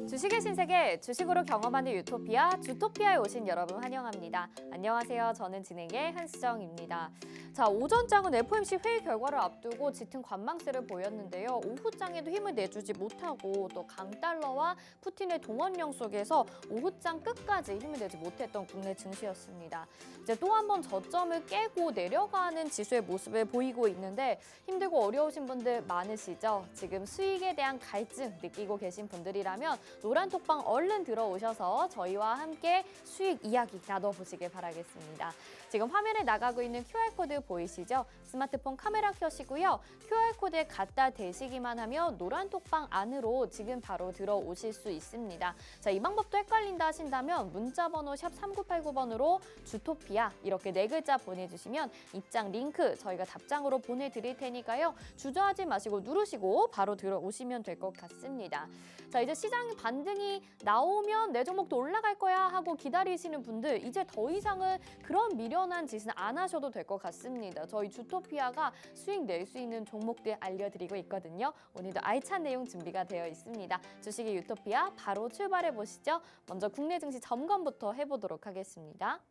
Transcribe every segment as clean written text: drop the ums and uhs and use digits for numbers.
주식의 신세계, 주식으로 경험하는 유토피아, 주토피아에 오신 여러분 환영합니다. 안녕하세요. 저는 진행의 한수정입니다. 자, 오전장은 FOMC 회의 결과를 앞두고 짙은 관망세를 보였는데요. 오후장에도 힘을 내주지 못하고 또 강달러와 푸틴의 동원령 속에서 오후장 끝까지 힘을 내지 못했던 국내 증시였습니다. 이제 또 한 번 저점을 깨고 내려가는 지수의 모습을 보이고 있는데 힘들고 어려우신 분들 많으시죠? 지금 수익에 대한 갈증 느끼고 계신 분들이라면 노란톡방 얼른 들어오셔서 저희와 함께 수익 이야기 나눠보시길 바라겠습니다. 지금 화면에 나가고 있는 QR코드 보이시죠? 스마트폰 카메라 켜시고요. QR코드에 갖다 대시기만 하면 노란톡방 안으로 지금 바로 들어오실 수 있습니다. 자, 이 방법도 헷갈린다 하신다면 문자번호 샵 3989번으로 주토피아 이렇게 4글자 보내주시면 입장 링크 저희가 답장으로 보내드릴 테니까요. 주저하지 마시고 누르시고 바로 들어오시면 될 것 같습니다. 자, 이제 시장 반등이 나오면 내 종목도 올라갈 거야 하고 기다리시는 분들 이제 더 이상은 그런 미련한 짓은 안 하셔도 될 것 같습니다. 저희 주토피아가 수익 낼 수 있는 종목들 알려드리고 있거든요. 오늘도 알찬 내용 준비가 되어 있습니다. 주식의 유토피아 바로 출발해 보시죠. 먼저 국내 증시 점검부터 해보도록 하겠습니다.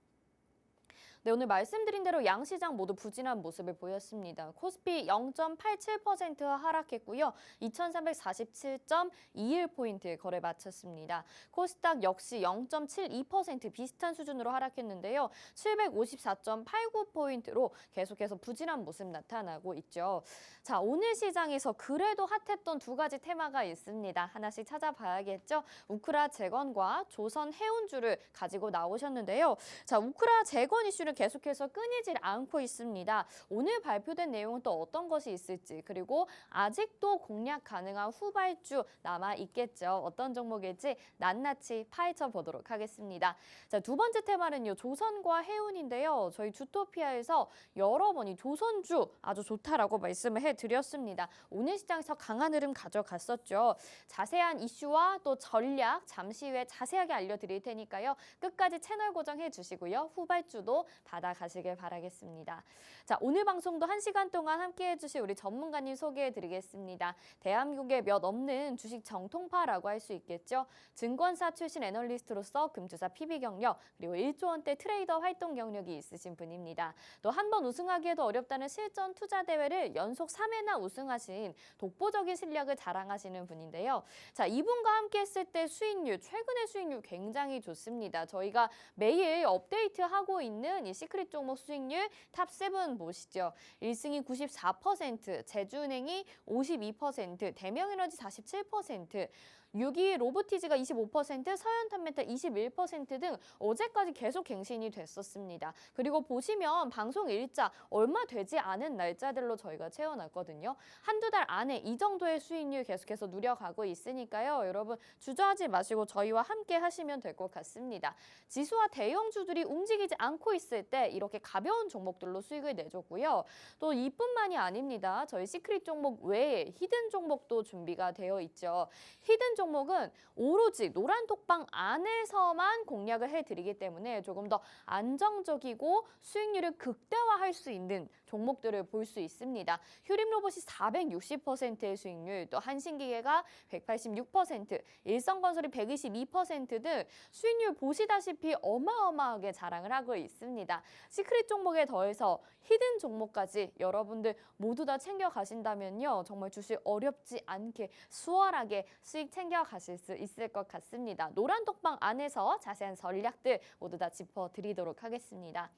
네, 오늘 말씀드린 대로 양시장 모두 부진한 모습을 보였습니다. 코스피 0.87% 하락했고요. 2347.21포인트 거래 마쳤습니다. 코스닥 역시 0.72% 비슷한 수준으로 하락했는데요. 754.89포인트로 계속해서 부진한 모습 나타나고 있죠. 자, 오늘 시장에서 그래도 핫했던 두 가지 테마가 있습니다. 하나씩 찾아봐야겠죠. 우크라 재건과 조선 해운주를 가지고 나오셨는데요. 자, 우크라 재건 이슈는 계속해서 끊이질 않고 있습니다. 오늘 발표된 내용은 또 어떤 것이 있을지 그리고 아직도 공략 가능한 후발주 남아 있겠죠. 어떤 종목일지 낱낱이 파헤쳐 보도록 하겠습니다. 자, 두 번째 테마는요. 조선과 해운인데요. 저희 주토피아에서 여러 번 이 조선주 아주 좋다라고 말씀을 해드렸습니다. 오늘 시장에서 강한 흐름 가져갔었죠. 자세한 이슈와 또 전략 잠시 후에 자세하게 알려드릴 테니까요. 끝까지 채널 고정해 주시고요. 후발주도 받아가시길 바라겠습니다. 자, 오늘 방송도 1시간 동안 함께해 주실 우리 전문가님 소개해 드리겠습니다. 대한민국에 몇 없는 주식 정통파라고 할 수 있겠죠. 증권사 출신 애널리스트로서 금주사 PB 경력 그리고 1조 원대 트레이더 활동 경력이 있으신 분입니다. 또 한 번 우승하기에도 어렵다는 실전 투자 대회를 연속 3회나 우승하신 독보적인 실력을 자랑하시는 분인데요. 자, 이분과 함께 했을 때 수익률, 최근의 수익률 굉장히 좋습니다. 저희가 매일 업데이트하고 있는 이 시크릿 종목 수익률 탑7 보시죠. 1승이 94%, 제주은행이 52%, 대명에너지 47%, 6위 로보티즈가 25%, 서현탄메탈 21% 등 어제까지 계속 갱신이 됐었습니다. 그리고 보시면 방송 일자 얼마 되지 않은 날짜들로 저희가 채워놨거든요. 한두 달 안에 이 정도의 수익률 계속해서 누려가고 있으니까요. 여러분 주저하지 마시고 저희와 함께 하시면 될 것 같습니다. 지수와 대형주들이 움직이지 않고 있을 때 이렇게 가벼운 종목들로 수익을 내줬고요. 또 이뿐만이 아닙니다. 저희 시크릿 종목 외에 히든 종목도 준비가 되어 있죠. 히든 종목은 오로지 노란톡방 안에서만 공략을 해드리기 때문에 조금 더 안정적이고 수익률을 극대화할 수 있는 종목들을 볼 수 있습니다. 휴림로봇이 460%의 수익률, 또 한신기계가 186%, 일성건설이 122%등 수익률 보시다시피 어마어마하게 자랑을 하고 있습니다. 시크릿 종목에 더해서 히든 종목까지 여러분들 모두 다 챙겨가신다면요. 정말 주식 어렵지 않게 수월하게 수익 챙겨가실 수 있을 것 같습니다. 노란톡방 안에서 자세한 전략들 모두 다 짚어드리도록 하겠습니다.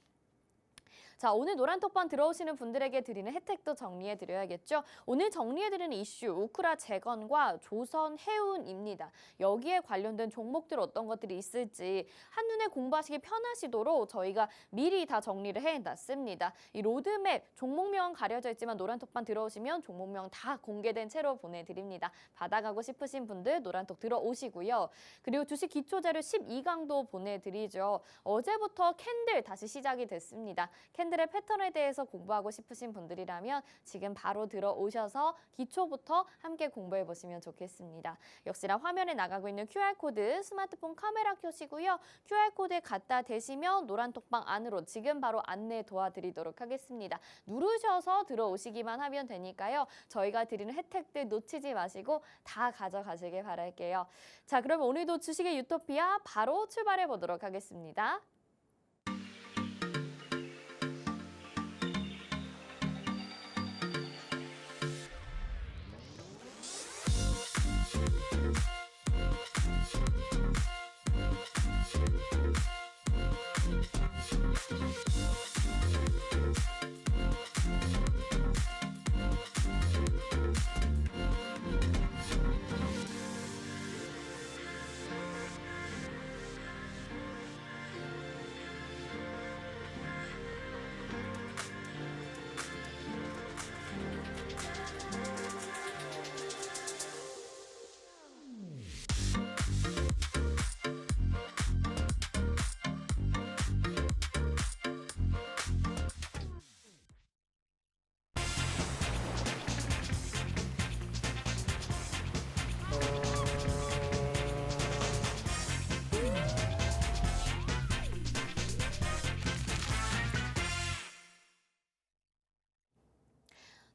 자, 오늘 노란톡방 들어오시는 분들에게 드리는 혜택도 정리해드려야겠죠. 오늘 정리해드리는 이슈 우크라 재건과 조선 해운입니다. 여기에 관련된 종목들 어떤 것들이 있을지 한눈에 공부하시기 편하시도록 저희가 미리 다 정리를 해놨습니다. 이 로드맵 종목명 가려져 있지만 노란톡방 들어오시면 종목명 다 공개된 채로 보내드립니다. 받아가고 싶으신 분들 노란톡 들어오시고요. 그리고 주식 기초자료 12강도 보내드리죠. 어제부터 캔들 다시 시작이 됐습니다. 캔들 캔들의 패턴에 대해서 공부하고 싶으신 분들이라면 지금 바로 들어오셔서 기초부터 함께 공부해 보시면 좋겠습니다. 역시나 화면에 나가고 있는 QR코드 스마트폰 카메라 켜시고요. QR코드에 갖다 대시면 노란 톡방 안으로 지금 바로 안내 도와드리도록 하겠습니다. 누르셔서 들어오시기만 하면 되니까요. 저희가 드리는 혜택들 놓치지 마시고 다 가져가시길 바랄게요. 자, 그럼 오늘도 주식의 유토피아 바로 출발해 보도록 하겠습니다.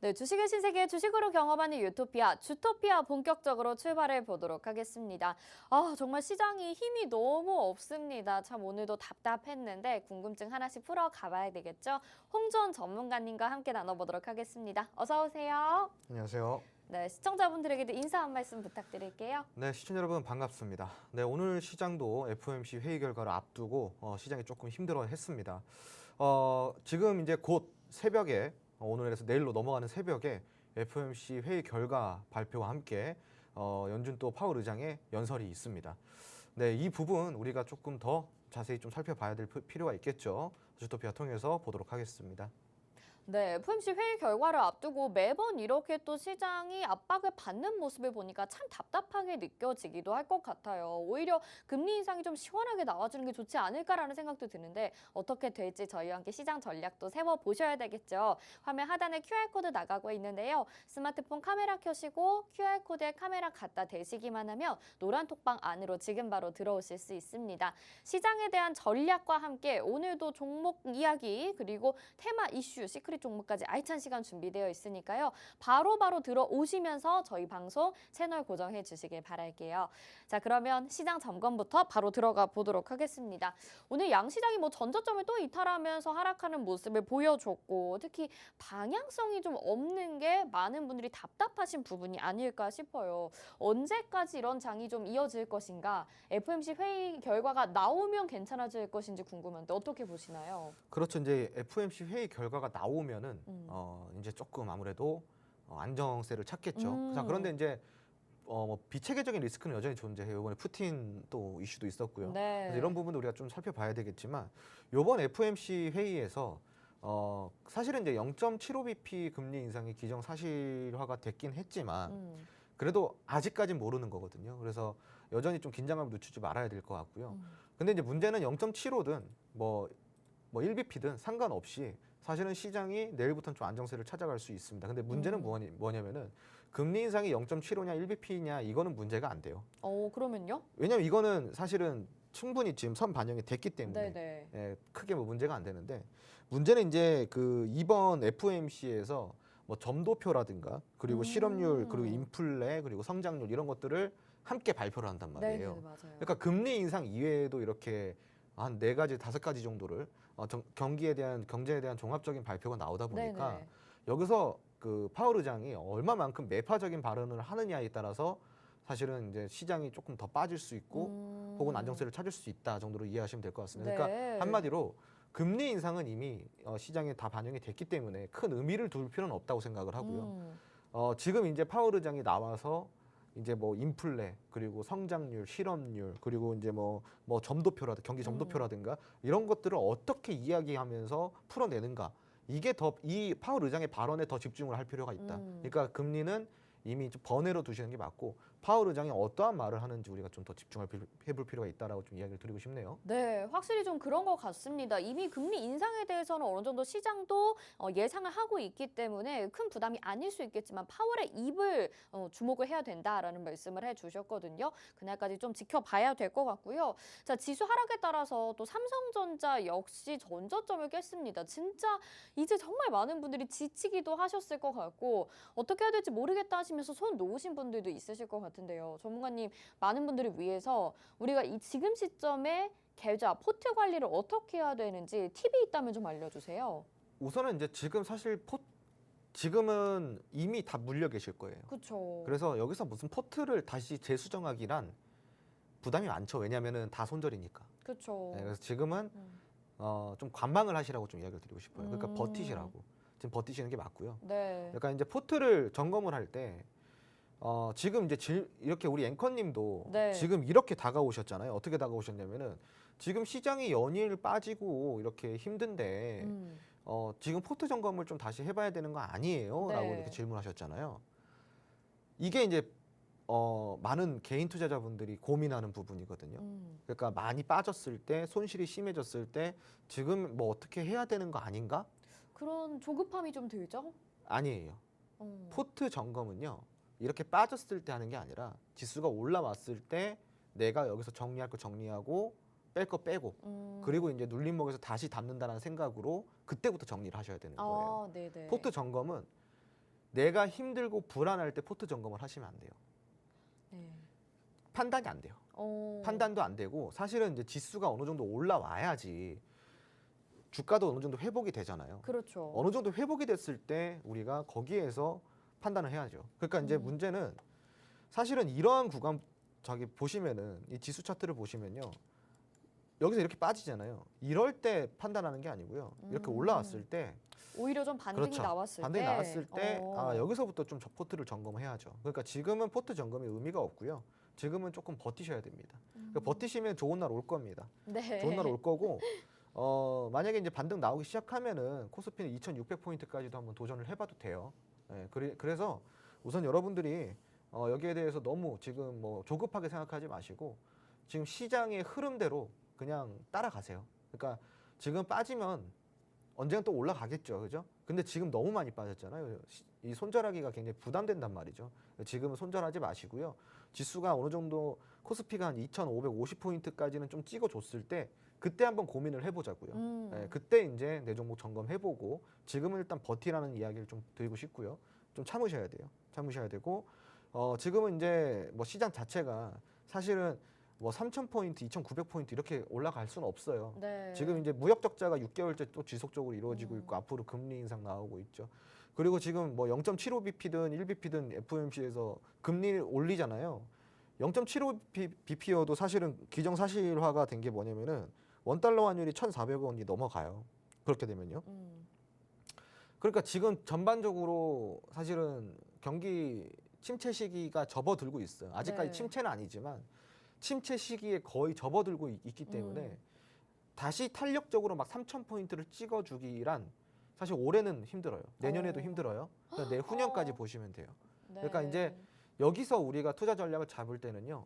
네, 주식의 신세계 주식으로 경험하는 유토피아, 주토피아 본격적으로 출발해 보도록 하겠습니다. 정말 시장이 힘이 너무 없습니다. 참 오늘도 답답했는데 궁금증 하나씩 풀어 가봐야 되겠죠? 홍준 전문가님과 함께 나눠보도록 하겠습니다. 어서 오세요. 안녕하세요. 네, 시청자분들에게도 인사 한 말씀 부탁드릴게요. 네, 시청자 여러분 반갑습니다. 네, 오늘 시장도 FOMC 회의 결과를 앞두고 시장이 조금 힘들어했습니다. 지금 이제 곧 새벽에 오늘에서 내일로 넘어가는 새벽에 FOMC 회의 결과 발표와 함께 연준 또 파월 의장의 연설이 있습니다. 네, 이 부분 우리가 조금 더 자세히 좀 살펴봐야 될 필요가 있겠죠. 주토피아 통해서 보도록 하겠습니다. 네, FOMC 회의 결과를 앞두고 매번 이렇게 또 시장이 압박을 받는 모습을 보니까 참 답답하게 느껴지기도 할 것 같아요. 오히려 금리 인상이 좀 시원하게 나와주는 게 좋지 않을까라는 생각도 드는데 어떻게 될지 저희와 함께 시장 전략도 세워보셔야 되겠죠. 화면 하단에 QR코드 나가고 있는데요. 스마트폰 카메라 켜시고 QR코드에 카메라 갖다 대시기만 하면 노란 톡방 안으로 지금 바로 들어오실 수 있습니다. 시장에 대한 전략과 함께 오늘도 종목 이야기 그리고 테마 이슈, 시크릿 종목까지 알찬 시간 준비되어 있으니까요. 바로바로 들어오시면서 저희 방송 채널 고정해 주시길 바랄게요. 자, 그러면 시장 점검부터 바로 들어가 보도록 하겠습니다. 오늘 양시장이 전저점을 또 이탈하면서 하락하는 모습을 보여줬고 특히 방향성이 좀 없는 게 많은 분들이 답답하신 부분이 아닐까 싶어요. 언제까지 이런 장이 좀 이어질 것인가? FOMC 회의 결과가 나오면 괜찮아질 것인지 궁금한데 어떻게 보시나요? 그렇죠. 이제 FOMC 회의 결과가 나오면은 이제 조금 아무래도 안정세를 찾겠죠. 자, 그런데 이제 비체계적인 리스크는 여전히 존재해요. 이번에 푸틴 또 이슈도 있었고요. 네. 그래서 이런 부분도 우리가 좀 살펴봐야 되겠지만 이번 FOMC 회의에서 사실은 이제 0.75bp 금리 인상이 기정사실화가 됐긴 했지만 그래도 아직까지는 모르는 거거든요. 그래서 여전히 좀 긴장감을 늦추지 말아야 될 것 같고요. 근데 이제 문제는 0.75든 뭐 1bp든 상관없이 사실은 시장이 내일부터는 좀 안정세를 찾아갈 수 있습니다. 근데 문제는 뭐냐면은 금리 인상이 0.75냐 1bp냐 이거는 문제가 안 돼요. 그러면요? 왜냐면 이거는 사실은 충분히 지금 선 반영이 됐기 때문에 네네. 크게 문제가 안 되는데 문제는 이제 그 이번 FOMC에서 점도표라든가 그리고 실업률 그리고 인플레 그리고 성장률 이런 것들을 함께 발표를 한단 말이에요. 네, 맞아요. 그러니까 금리 인상 이외에도 이렇게 한 4가지, 5가지 정도를 경제에 대한 종합적인 발표가 나오다 보니까 네네. 여기서 그 파월 의장이 얼마만큼 매파적인 발언을 하느냐에 따라서 사실은 이제 시장이 조금 더 빠질 수 있고 혹은 안정세를 찾을 수 있다 정도로 이해하시면 될 것 같습니다. 네. 그러니까 한마디로 금리 인상은 이미 시장에 다 반영이 됐기 때문에 큰 의미를 둘 필요는 없다고 생각을 하고요. 지금 이제 파월 의장이 나와서 이제 인플레 그리고 성장률, 실업률 그리고 이제 점도표라든가 경기 점도표라든가 이런 것들을 어떻게 이야기하면서 풀어내는가 이게 더 이 파월 의장의 발언에 더 집중을 할 필요가 있다. 그러니까 금리는 이미 좀 번외로 두시는 게 맞고 파월 의장이 어떠한 말을 하는지 우리가 좀 더 집중을 해볼 필요가 있다라고 좀 이야기를 드리고 싶네요. 네, 확실히 좀 그런 것 같습니다. 이미 금리 인상에 대해서는 어느 정도 시장도 예상을 하고 있기 때문에 큰 부담이 아닐 수 있겠지만 파월의 입을 주목을 해야 된다라는 말씀을 해주셨거든요. 그날까지 좀 지켜봐야 될 것 같고요. 자, 지수 하락에 따라서 또 삼성전자 역시 전저점을 깼습니다. 진짜 이제 정말 많은 분들이 지치기도 하셨을 것 같고 어떻게 해야 될지 모르겠다 하시면서 손 놓으신 분들도 있으실 것 같은데요. 전문가님, 많은 분들을 위해서 우리가 이 지금 시점에 계좌, 포트 관리를 어떻게 해야 되는지 팁이 있다면 좀 알려주세요. 우선은 이제 지금 사실 지금은 이미 다 물려 계실 거예요. 그렇죠. 그래서 여기서 무슨 포트를 다시 재수정하기란 부담이 많죠. 왜냐하면은 다 손절이니까. 그렇죠. 네, 그래서 지금은 좀 관망을 하시라고 좀 이야기를 드리고 싶어요. 그러니까 음. 버티시라고. 지금 버티시는 게 맞고요. 네. 약간 이제 포트를 점검을 할 때 지금 이제 이렇게 우리 앵커님도 네. 지금 이렇게 다가오셨잖아요. 어떻게 다가오셨냐면은 지금 시장이 연일 빠지고 이렇게 힘든데 지금 포트 점검을 좀 다시 해봐야 되는 거 아니에요? 네. 라고 이렇게 질문하셨잖아요. 이게 이제 많은 개인 투자자분들이 고민하는 부분이거든요. 그러니까 많이 빠졌을 때, 손실이 심해졌을 때 지금 뭐 어떻게 해야 되는 거 아닌가? 그런 조급함이 좀 들죠? 아니에요. 포트 점검은요. 이렇게 빠졌을 때 하는 게 아니라 지수가 올라왔을 때 내가 여기서 정리할 거 정리하고 뺄 거 빼고 그리고 이제 눌림목에서 다시 담는다는 생각으로 그때부터 정리를 하셔야 되는 거예요. 아, 네네. 포트 점검은 내가 힘들고 불안할 때 포트 점검을 하시면 안 돼요. 네. 판단이 안 돼요. 판단도 안 되고 사실은 이제 지수가 어느 정도 올라와야지 주가도 어느 정도 회복이 되잖아요. 그렇죠. 어느 정도 회복이 됐을 때 우리가 거기에서 판단을 해야죠. 그러니까 이제 문제는 사실은 이러한 구간 저기 보시면은 이 지수 차트를 보시면요. 여기서 이렇게 빠지잖아요. 이럴 때 판단하는 게 아니고요. 이렇게 올라왔을 때 오히려 좀 반등이 그렇죠. 나왔을 반등이 때. 나왔을 때 여기서부터 좀 포트를 점검해야죠. 그러니까 지금은 포트 점검이 의미가 없고요. 지금은 조금 버티셔야 됩니다. 그러니까 버티시면 좋은 날 올 겁니다. 네. 좋은 날 올 거고 만약에 이제 반등 나오기 시작하면은 코스피는 2,600포인트까지도 한번 도전을 해봐도 돼요. 예, 그래서 우선 여러분들이 여기에 대해서 너무 지금 뭐 조급하게 생각하지 마시고 지금 시장의 흐름대로 그냥 따라가세요. 그러니까 지금 빠지면 언젠가 또 올라가겠죠, 그죠? 근데 지금 너무 많이 빠졌잖아요. 이 손절하기가 굉장히 부담된단 말이죠. 지금은 손절하지 마시고요. 지수가 어느 정도 코스피가 한 2,550포인트까지는 좀 찍어줬을 때 그때 한번 고민을 해보자고요. 네, 그때 이제 내 종목 점검해보고 지금은 일단 버티라는 이야기를 좀 드리고 싶고요. 좀 참으셔야 돼요. 참으셔야 되고 지금은 이제 뭐 시장 자체가 사실은 뭐 3,000포인트, 2,900포인트 이렇게 올라갈 수는 없어요. 네. 지금 이제 무역 적자가 6개월째 또 지속적으로 이루어지고 있고 앞으로 금리 인상 나오고 있죠. 그리고 지금 뭐 0.75bp든 1bp든 FOMC에서 금리를 올리잖아요. 0.75bp여도 사실은 기정사실화가 된 게 뭐냐면은 원달러 환율이 1,400원이 넘어가요. 그렇게 되면요. 그러니까 지금 전반적으로 사실은 경기 침체 시기가 접어들고 있어요. 아직까지 네. 침체는 아니지만 침체 시기에 거의 접어들고 있기 때문에 다시 탄력적으로 막 3,000포인트를 찍어주기란 사실 올해는 힘들어요. 내년에도 힘들어요. 그러니까 내후년까지 보시면 돼요. 네. 그러니까 이제 여기서 우리가 투자 전략을 잡을 때는요.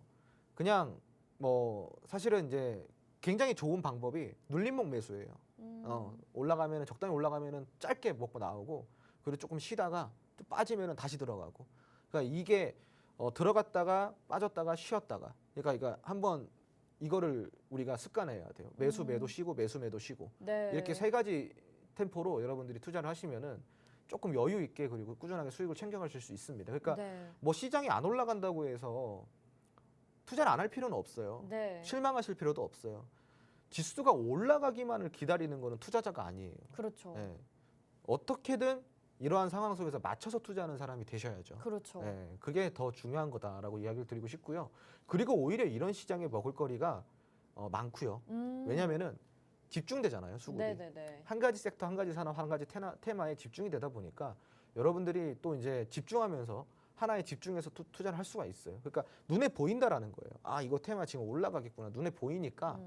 그냥 뭐 사실은 이제 굉장히 좋은 방법이 눌림목 매수예요. 올라가면은 적당히 올라가면은 짧게 먹고 나오고 그리고 조금 쉬다가 또 빠지면은 다시 들어가고. 그러니까 이게 들어갔다가 빠졌다가 쉬었다가. 그러니까 한번 이거를 우리가 습관해야 돼요. 매수 매도 쉬고 매수 매도 쉬고. 네. 이렇게 세 가지 템포로 여러분들이 투자를 하시면은 조금 여유 있게 그리고 꾸준하게 수익을 챙겨가실 수 있습니다. 그러니까 네. 뭐 시장이 안 올라간다고 해서 투자를 안 할 필요는 없어요. 네. 실망하실 필요도 없어요. 지수가 올라가기만을 기다리는 거는 투자자가 아니에요. 그렇죠. 예. 어떻게든 이러한 상황 속에서 맞춰서 투자하는 사람이 되셔야죠. 그렇죠. 예, 그게 더 중요한 거다라고 이야기를 드리고 싶고요. 그리고 오히려 이런 시장에 먹을거리가 많고요. 왜냐하면은 집중되잖아요, 수급이. 네네네. 한 가지 섹터, 한 가지 산업, 한 가지 테마에 집중이 되다 보니까 여러분들이 또 이제 집중하면서 하나에 집중해서 투자를 할 수가 있어요. 그러니까 눈에 보인다라는 거예요. 아, 이거 테마 지금 올라가겠구나. 눈에 보이니까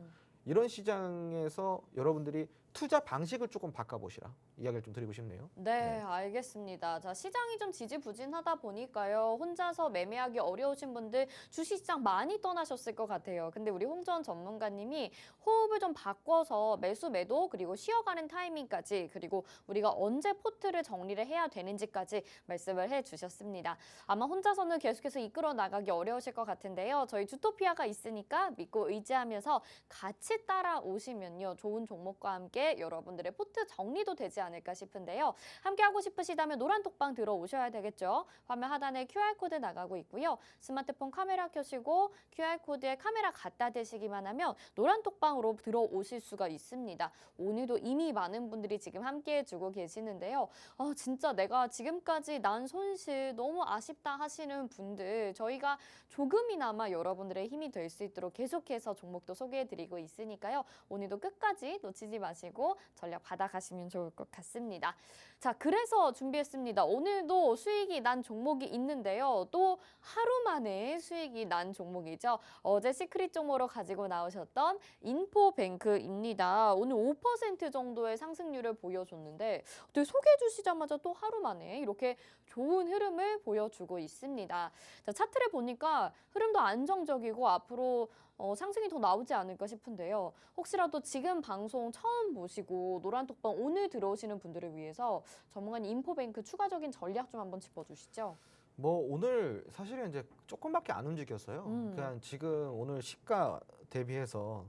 이런 시장에서 여러분들이 투자 방식을 조금 바꿔보시라 이야기를 좀 드리고 싶네요. 네, 알겠습니다. 자, 시장이 좀 지지부진하다 보니까요. 혼자서 매매하기 어려우신 분들 주식시장 많이 떠나셨을 것 같아요. 근데 우리 홍전 전문가님이 호흡을 좀 바꿔서 매수, 매도, 그리고 쉬어가는 타이밍까지, 그리고 우리가 언제 포트를 정리를 해야 되는지까지 말씀을 해주셨습니다. 아마 혼자서는 계속해서 이끌어 나가기 어려우실 것 같은데요. 저희 주토피아가 있으니까 믿고 의지하면서 같이 따라오시면요. 좋은 종목과 함께 여러분들의 포트 정리도 되지 않을까 싶은데요. 함께 하고 싶으시다면 노란 톡방 들어오셔야 되겠죠. 화면 하단에 QR코드 나가고 있고요. 스마트폰 카메라 켜시고 QR코드에 카메라 갖다 대시기만 하면 노란 톡방으로 들어오실 수가 있습니다. 오늘도 이미 많은 분들이 지금 함께 해주고 계시는데요. 진짜 내가 지금까지 난 손실 너무 아쉽다 하시는 분들, 저희가 조금이나마 여러분들의 힘이 될 수 있도록 계속해서 종목도 소개해드리고 있으니까요. 오늘도 끝까지 놓치지 마시고 전략 받아가시면 좋을 것 같습니다. 자, 그래서 준비했습니다. 오늘도 수익이 난 종목이 있는데요. 또 하루 만에 수익이 난 종목이죠. 어제 시크릿 종목으로 가지고 나오셨던 인포뱅크입니다. 오늘 5% 정도의 상승률을 보여줬는데 소개해 주시자마자 또 하루 만에 이렇게 좋은 흐름을 보여주고 있습니다. 자, 차트를 보니까 흐름도 안정적이고 앞으로 상승이 더 나오지 않을까 싶은데요. 혹시라도 지금 방송 처음 보시고 노란톡방 오늘 들어오시는 분들을 위해서 전문가님 인포뱅크 추가적인 전략 좀 한번 짚어주시죠. 뭐 오늘 사실은 이제 조금밖에 안 움직였어요. 그냥 지금 오늘 시가 대비해서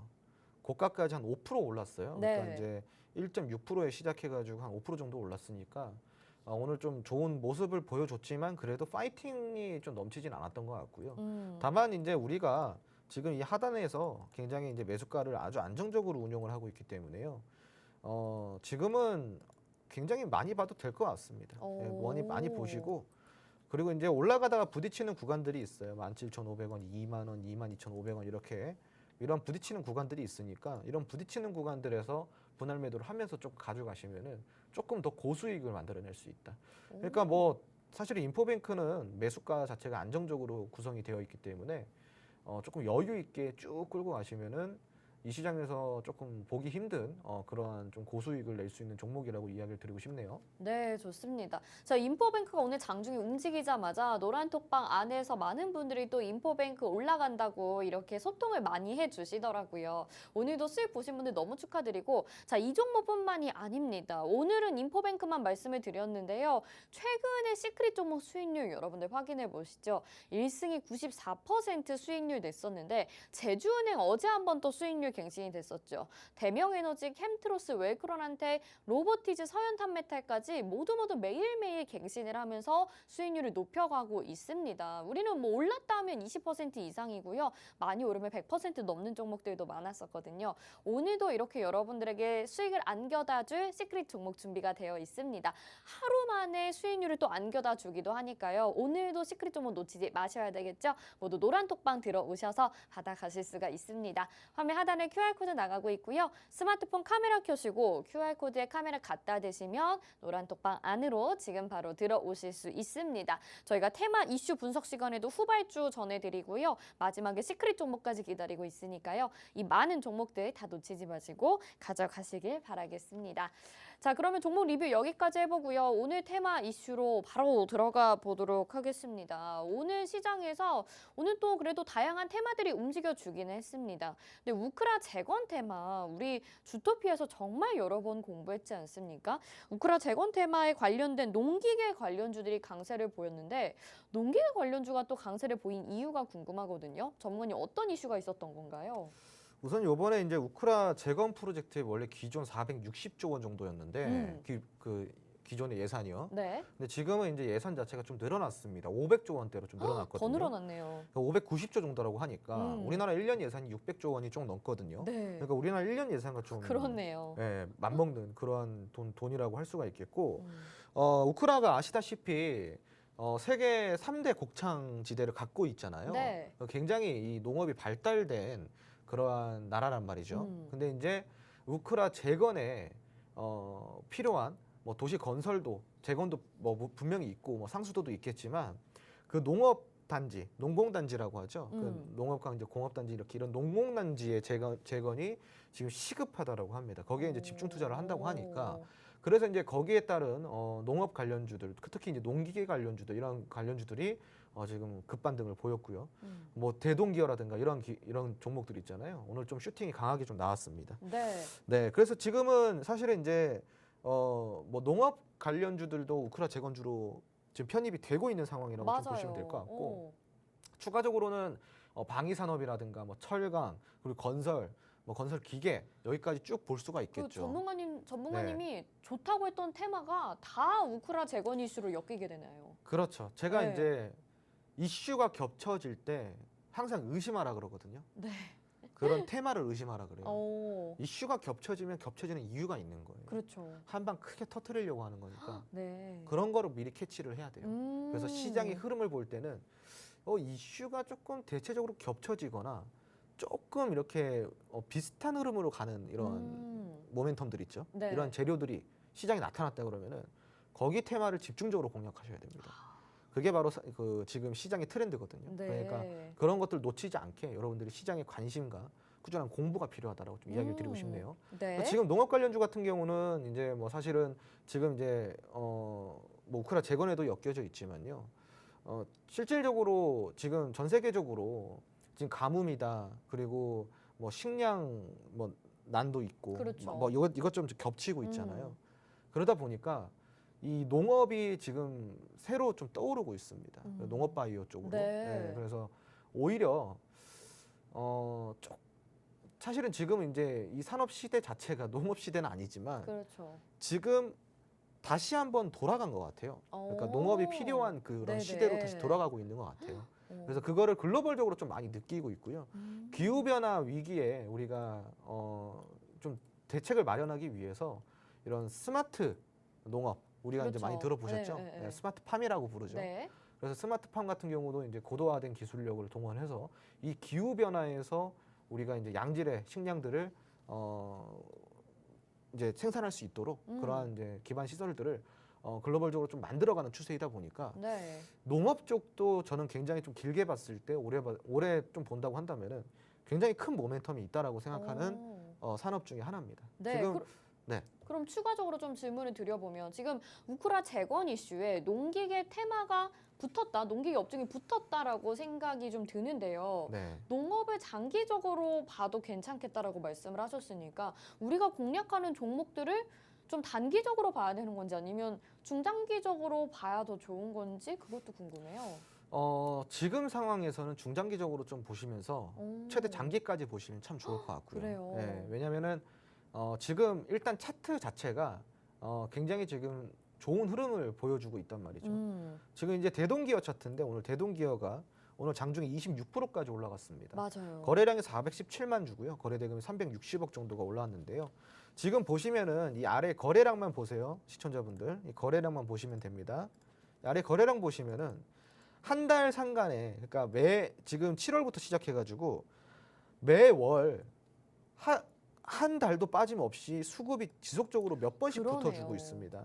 고가까지 한 5% 올랐어요. 네. 그러니까 이제 1.6%에 시작해가지고 한 5% 정도 올랐으니까 오늘 좀 좋은 모습을 보여줬지만 그래도 파이팅이 좀 넘치진 않았던 것 같고요. 다만 이제 우리가 지금 이 하단에서 굉장히 이제 매수가를 아주 안정적으로 운용을 하고 있기 때문에요. 지금은 굉장히 많이 봐도 될 것 같습니다. 예, 많이 보시고 그리고 이제 올라가다가 부딪히는 구간들이 있어요. 17,500원, 2만 원, 22,500원 이렇게 이런 부딪히는 구간들이 있으니까 이런 부딪히는 구간들에서 분할 매도를 하면서 좀 가져가시면은 조금 더 고수익을 만들어낼 수 있다. 그러니까 뭐 사실 인포뱅크는 매수가 자체가 안정적으로 구성이 되어 있기 때문에 조금 여유 있게 쭉 끌고 가시면은 이 시장에서 조금 보기 힘든 그러한 좀 고수익을 낼 수 있는 종목이라고 이야기를 드리고 싶네요. 네, 좋습니다. 자, 인포뱅크가 오늘 장중에 움직이자마자 노란톡방 안에서 많은 분들이 또 인포뱅크 올라간다고 이렇게 소통을 많이 해주시더라고요. 오늘도 수익 보신 분들 너무 축하드리고, 자, 이 종목뿐만이 아닙니다. 오늘은 인포뱅크만 말씀을 드렸는데요. 최근에 시크릿 종목 수익률 여러분들 확인해 보시죠. 1승이 94% 수익률 냈었는데 제주은행 어제 한 번 또 수익률 갱신이 됐었죠. 대명에너지, 캠트로스, 웰크론한테, 로보티즈, 서현탄메탈까지 모두 매일매일 갱신을 하면서 수익률을 높여가고 있습니다. 우리는 뭐 올랐다 하면 20% 이상이고요. 많이 오르면 100% 넘는 종목들도 많았었거든요. 오늘도 이렇게 여러분들에게 수익을 안겨다줄 시크릿 종목 준비가 되어 있습니다. 하루 만에 수익률을 또 안겨다 주기도 하니까요. 오늘도 시크릿 종목 놓치지 마셔야 되겠죠. 모두 노란 톡방 들어오셔서 받아가실 수가 있습니다. 화면 하단에 QR코드 나가고 있고요. 스마트폰 카메라 켜시고 QR코드에 카메라 갖다 대시면 노란 톡방 안으로 지금 바로 들어오실 수 있습니다. 저희가 테마 이슈 분석 시간에도 후발주 전해드리고요. 마지막에 시크릿 종목까지 기다리고 있으니까요. 이 많은 종목들 다 놓치지 마시고 가져가시길 바라겠습니다. 자, 그러면 종목 리뷰 여기까지 해보고요. 오늘 테마 이슈로 바로 들어가 보도록 하겠습니다. 오늘 시장에서 오늘 또 그래도 다양한 테마들이 움직여주기는 했습니다. 근데 우크라 재건 테마, 우리 주토피아에서 정말 여러 번 공부했지 않습니까? 우크라 재건 테마에 관련된 농기계 관련주들이 강세를 보였는데 농기계 관련주가 또 강세를 보인 이유가 궁금하거든요. 전문가님 어떤 이슈가 있었던 건가요? 우선 요번에 이제 우크라 재건 프로젝트의 원래 기존 460조 원 정도였는데 기존의 예산이요. 네. 근데 지금은 이제 예산 자체가 좀 늘어났습니다. 500조 원대로 좀 늘어났거든요. 더 늘어났네요. 590조 정도라고 하니까 우리나라 1년 예산이 600조 원이 좀 넘거든요. 네. 그러니까 우리나라 1년 예산과 좀 그렇네요. 맞먹는 그런 돈이라고 할 수가 있겠고 우크라가 아시다시피 세계 3대 곡창지대를 갖고 있잖아요. 네. 굉장히 이 농업이 발달된 그러한 나라란 말이죠. 근데 이제 우크라 재건에 필요한 뭐 도시 건설도 재건도 뭐 분명히 있고 뭐 상수도도 있겠지만 그 농업 농업단지, 농공단지라고 하죠. 그 농업과 이제 공업단지 이렇게 이런 농공단지의 재건이 지금 시급하다라고 합니다. 거기에 이제 집중 투자를 한다고 하니까 그래서 이제 거기에 따른 농업 관련주들, 특히 이제 농기계 관련주들 이런 관련주들이 지금 급반등을 보였고요. 뭐 대동기어라든가 이런 종목들 있잖아요. 오늘 좀 슈팅이 강하게 좀 나왔습니다. 네. 네, 그래서 지금은 사실은 이제 뭐 농업 관련주들도 우크라 재건주로 지금 편입이 되고 있는 상황이라고 좀 맞아요. 보시면 될 것 같고 추가적으로는 방위 산업이라든가 뭐 철강 그리고 건설 뭐 건설 기계 여기까지 쭉 볼 수가 그 있겠죠. 전문가님이 좋다고 했던 테마가 다 우크라 재건 이슈로 엮이게 되나요? 그렇죠. 제가 네. 이제 이슈가 겹쳐질 때 항상 의심하라 그러거든요. 네. 그런 테마를 의심하라 그래요. 오, 이슈가 겹쳐지면 겹쳐지는 이유가 있는 거예요. 그렇죠. 한 방 크게 터트리려고 하는 거니까 네. 그런 거를 미리 캐치를 해야 돼요. 그래서 시장의 흐름을 볼 때는 이슈가 조금 대체적으로 겹쳐지거나 조금 이렇게 비슷한 흐름으로 가는 이런 모멘텀들 있죠. 네. 이런 재료들이 시장에 나타났다 그러면은 거기 테마를 집중적으로 공략하셔야 됩니다. 그게 바로 그 지금 시장의 트렌드거든요. 네. 그러니까 그런 것들 놓치지 않게 여러분들이 시장에 관심과 꾸준한 공부가 필요하다라고 좀 이야기를 드리고 싶네요. 네. 지금 농업 관련주 같은 경우는 이제 뭐 사실은 지금 이제 뭐 우크라 재건에도 엮여져 있지만요. 실질적으로 지금 전 세계적으로 지금 가뭄이다 그리고 뭐 식량 뭐 난도 있고 그렇죠. 뭐 이것 좀 겹치고 있잖아요. 그러다 보니까 이 농업이 지금 새로 좀 떠오르고 있습니다. 농업 바이오 쪽으로. 네. 그래서 오히려 사실은 지금 이제 이 산업 시대 자체가 농업 시대는 아니지만 그렇죠. 지금 다시 한번 돌아간 것 같아요. 그러니까 농업이 필요한 그런 네네. 시대로 다시 돌아가고 있는 것 같아요. 그래서 그거를 글로벌적으로 좀 많이 느끼고 있고요. 기후 변화 위기에 우리가 좀 대책을 마련하기 위해서 이런 스마트 농업 우리가 이제 그렇죠. 많이 들어보셨죠? 네, 네, 네. 스마트팜이라고 부르죠. 네. 그래서 스마트팜 같은 경우도 이제 고도화된 기술력을 동원해서 이 기후 변화에서 우리가 이제 양질의 식량들을 이제 생산할 수 있도록 그러한 이제 기반 시설들을 글로벌적으로 좀 만들어가는 추세이다 보니까 네. 농업 쪽도 저는 굉장히 좀 길게 봤을 때 올해 좀 본다고 한다면은 굉장히 큰 모멘텀이 있다라고 생각하는 산업 중에 하나입니다. 네. 지금 그럼 추가적으로 좀 질문을 드려보면 지금 우크라 재건 이슈에 농기계 테마가 붙었다, 농기계 업종이 붙었다라고 생각이 좀 드는데요. 네. 농업을 장기적으로 봐도 괜찮겠다라고 말씀을 하셨으니까 우리가 공략하는 종목들을 좀 단기적으로 봐야 되는 건지 아니면 중장기적으로 봐야 더 좋은 건지 그것도 궁금해요. 지금 상황에서는 중장기적으로 좀 보시면서 최대 장기까지 보시면 참 좋을 것 같고요. 그래요? 네, 왜냐면은 지금 일단 차트 자체가 굉장히 지금 좋은 흐름을 보여주고 있단 말이죠. 지금 이제 대동기어 차트인데 오늘 대동기어가 오늘 장중에 26%까지 올라갔습니다. 맞아요. 거래량이 417만 주고요. 거래 대금이 360억 정도가 올라왔는데요. 지금 보시면은 이 아래 거래량만 보세요. 시청자분들. 이 거래량만 보시면 됩니다. 아래 거래량 보시면은 한 달 상간에 그러니까 지금 7월부터 시작해 가지고 매월 한 달도 빠짐없이 수급이 지속적으로 몇 번씩 그러네요. 붙어주고 있습니다.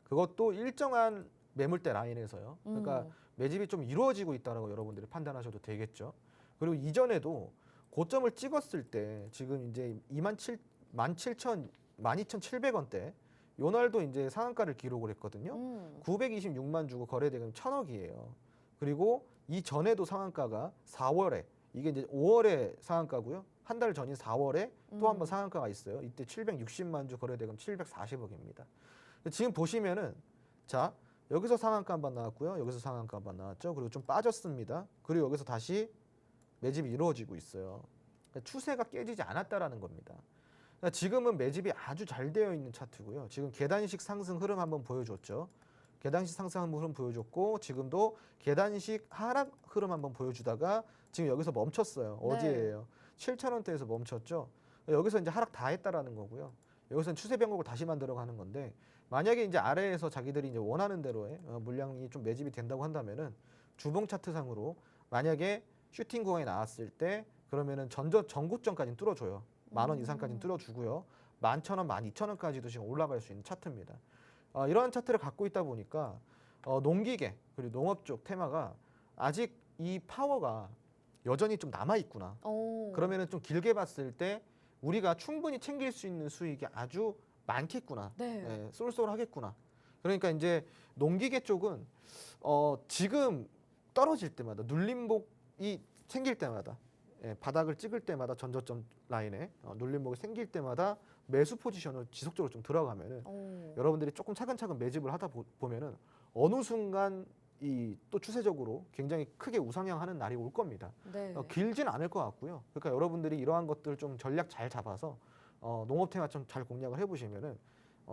그것도 일정한 매물대 라인에서요. 그러니까 매집이 좀 이루어지고 있다라고 여러분들이 판단하셔도 되겠죠. 그리고 이전에도 고점을 찍었을 때 지금 이제 12,700원대 요 날도 이제 상한가를 기록을 했거든요. 926만 주고 거래대금 1,000억이에요. 그리고 이 전에도 상한가가 4월에 이게 이제 5월에 상한가고요. 한 달 전인 4월에 또 한 번 상한가가 있어요. 이때 760만 주 거래대금 740억입니다. 지금 보시면은 자 여기서 상한가 한번 나왔고요. 여기서 상한가 한번 나왔죠. 그리고 좀 빠졌습니다. 그리고 여기서 다시 매집이 이루어지고 있어요. 그러니까 추세가 깨지지 않았다라는 겁니다. 그러니까 지금은 매집이 아주 잘 되어 있는 차트고요. 지금 계단식 상승 흐름 한번 보여줬죠. 계단식 상승 흐름 보여줬고 지금도 계단식 하락 흐름 한번 보여주다가 지금 여기서 멈췄어요. 네. 어디예요? 7,000원대에서 멈췄죠. 여기서 이제 하락 다 했다라는 거고요. 여기서는 추세 변곡을 다시 만들어가는 건데 만약에 이제 아래에서 자기들이 이제 원하는 대로의 물량이 좀 매집이 된다고 한다면은 주봉 차트상으로 만약에 슈팅 구간이 나왔을 때 그러면은 전고점까지는 뚫어줘요. 10,000원 이상까지는 뚫어주고요. 11,000원, 12,000원까지도 지금 올라갈 수 있는 차트입니다. 이러한 차트를 갖고 있다 보니까 농기계 그리고 농업 쪽 테마가 아직 이 파워가 여전히 좀 남아 있구나. 그러면은 좀 길게 봤을 때 우리가 충분히 챙길 수 있는 수익이 아주 많겠구나. 네. 예, 쏠쏠하겠구나. 그러니까 이제 농기계 쪽은 지금 떨어질 때마다 눌림목이 생길 때마다 바닥을 찍을 때마다 전저점 라인에 눌림목이 생길 때마다 매수 포지션을 지속적으로 좀 들어가면은 여러분들이 조금 차근차근 매집을 하다 보면은 어느 순간 이 또 추세적으로 굉장히 크게 우상향하는 날이 올 겁니다. 네. 길진 않을 것 같고요. 그러니까 여러분들이 이러한 것들 좀 전략 잘 잡아서 농업 테마 좀 잘 공략을 해보시면은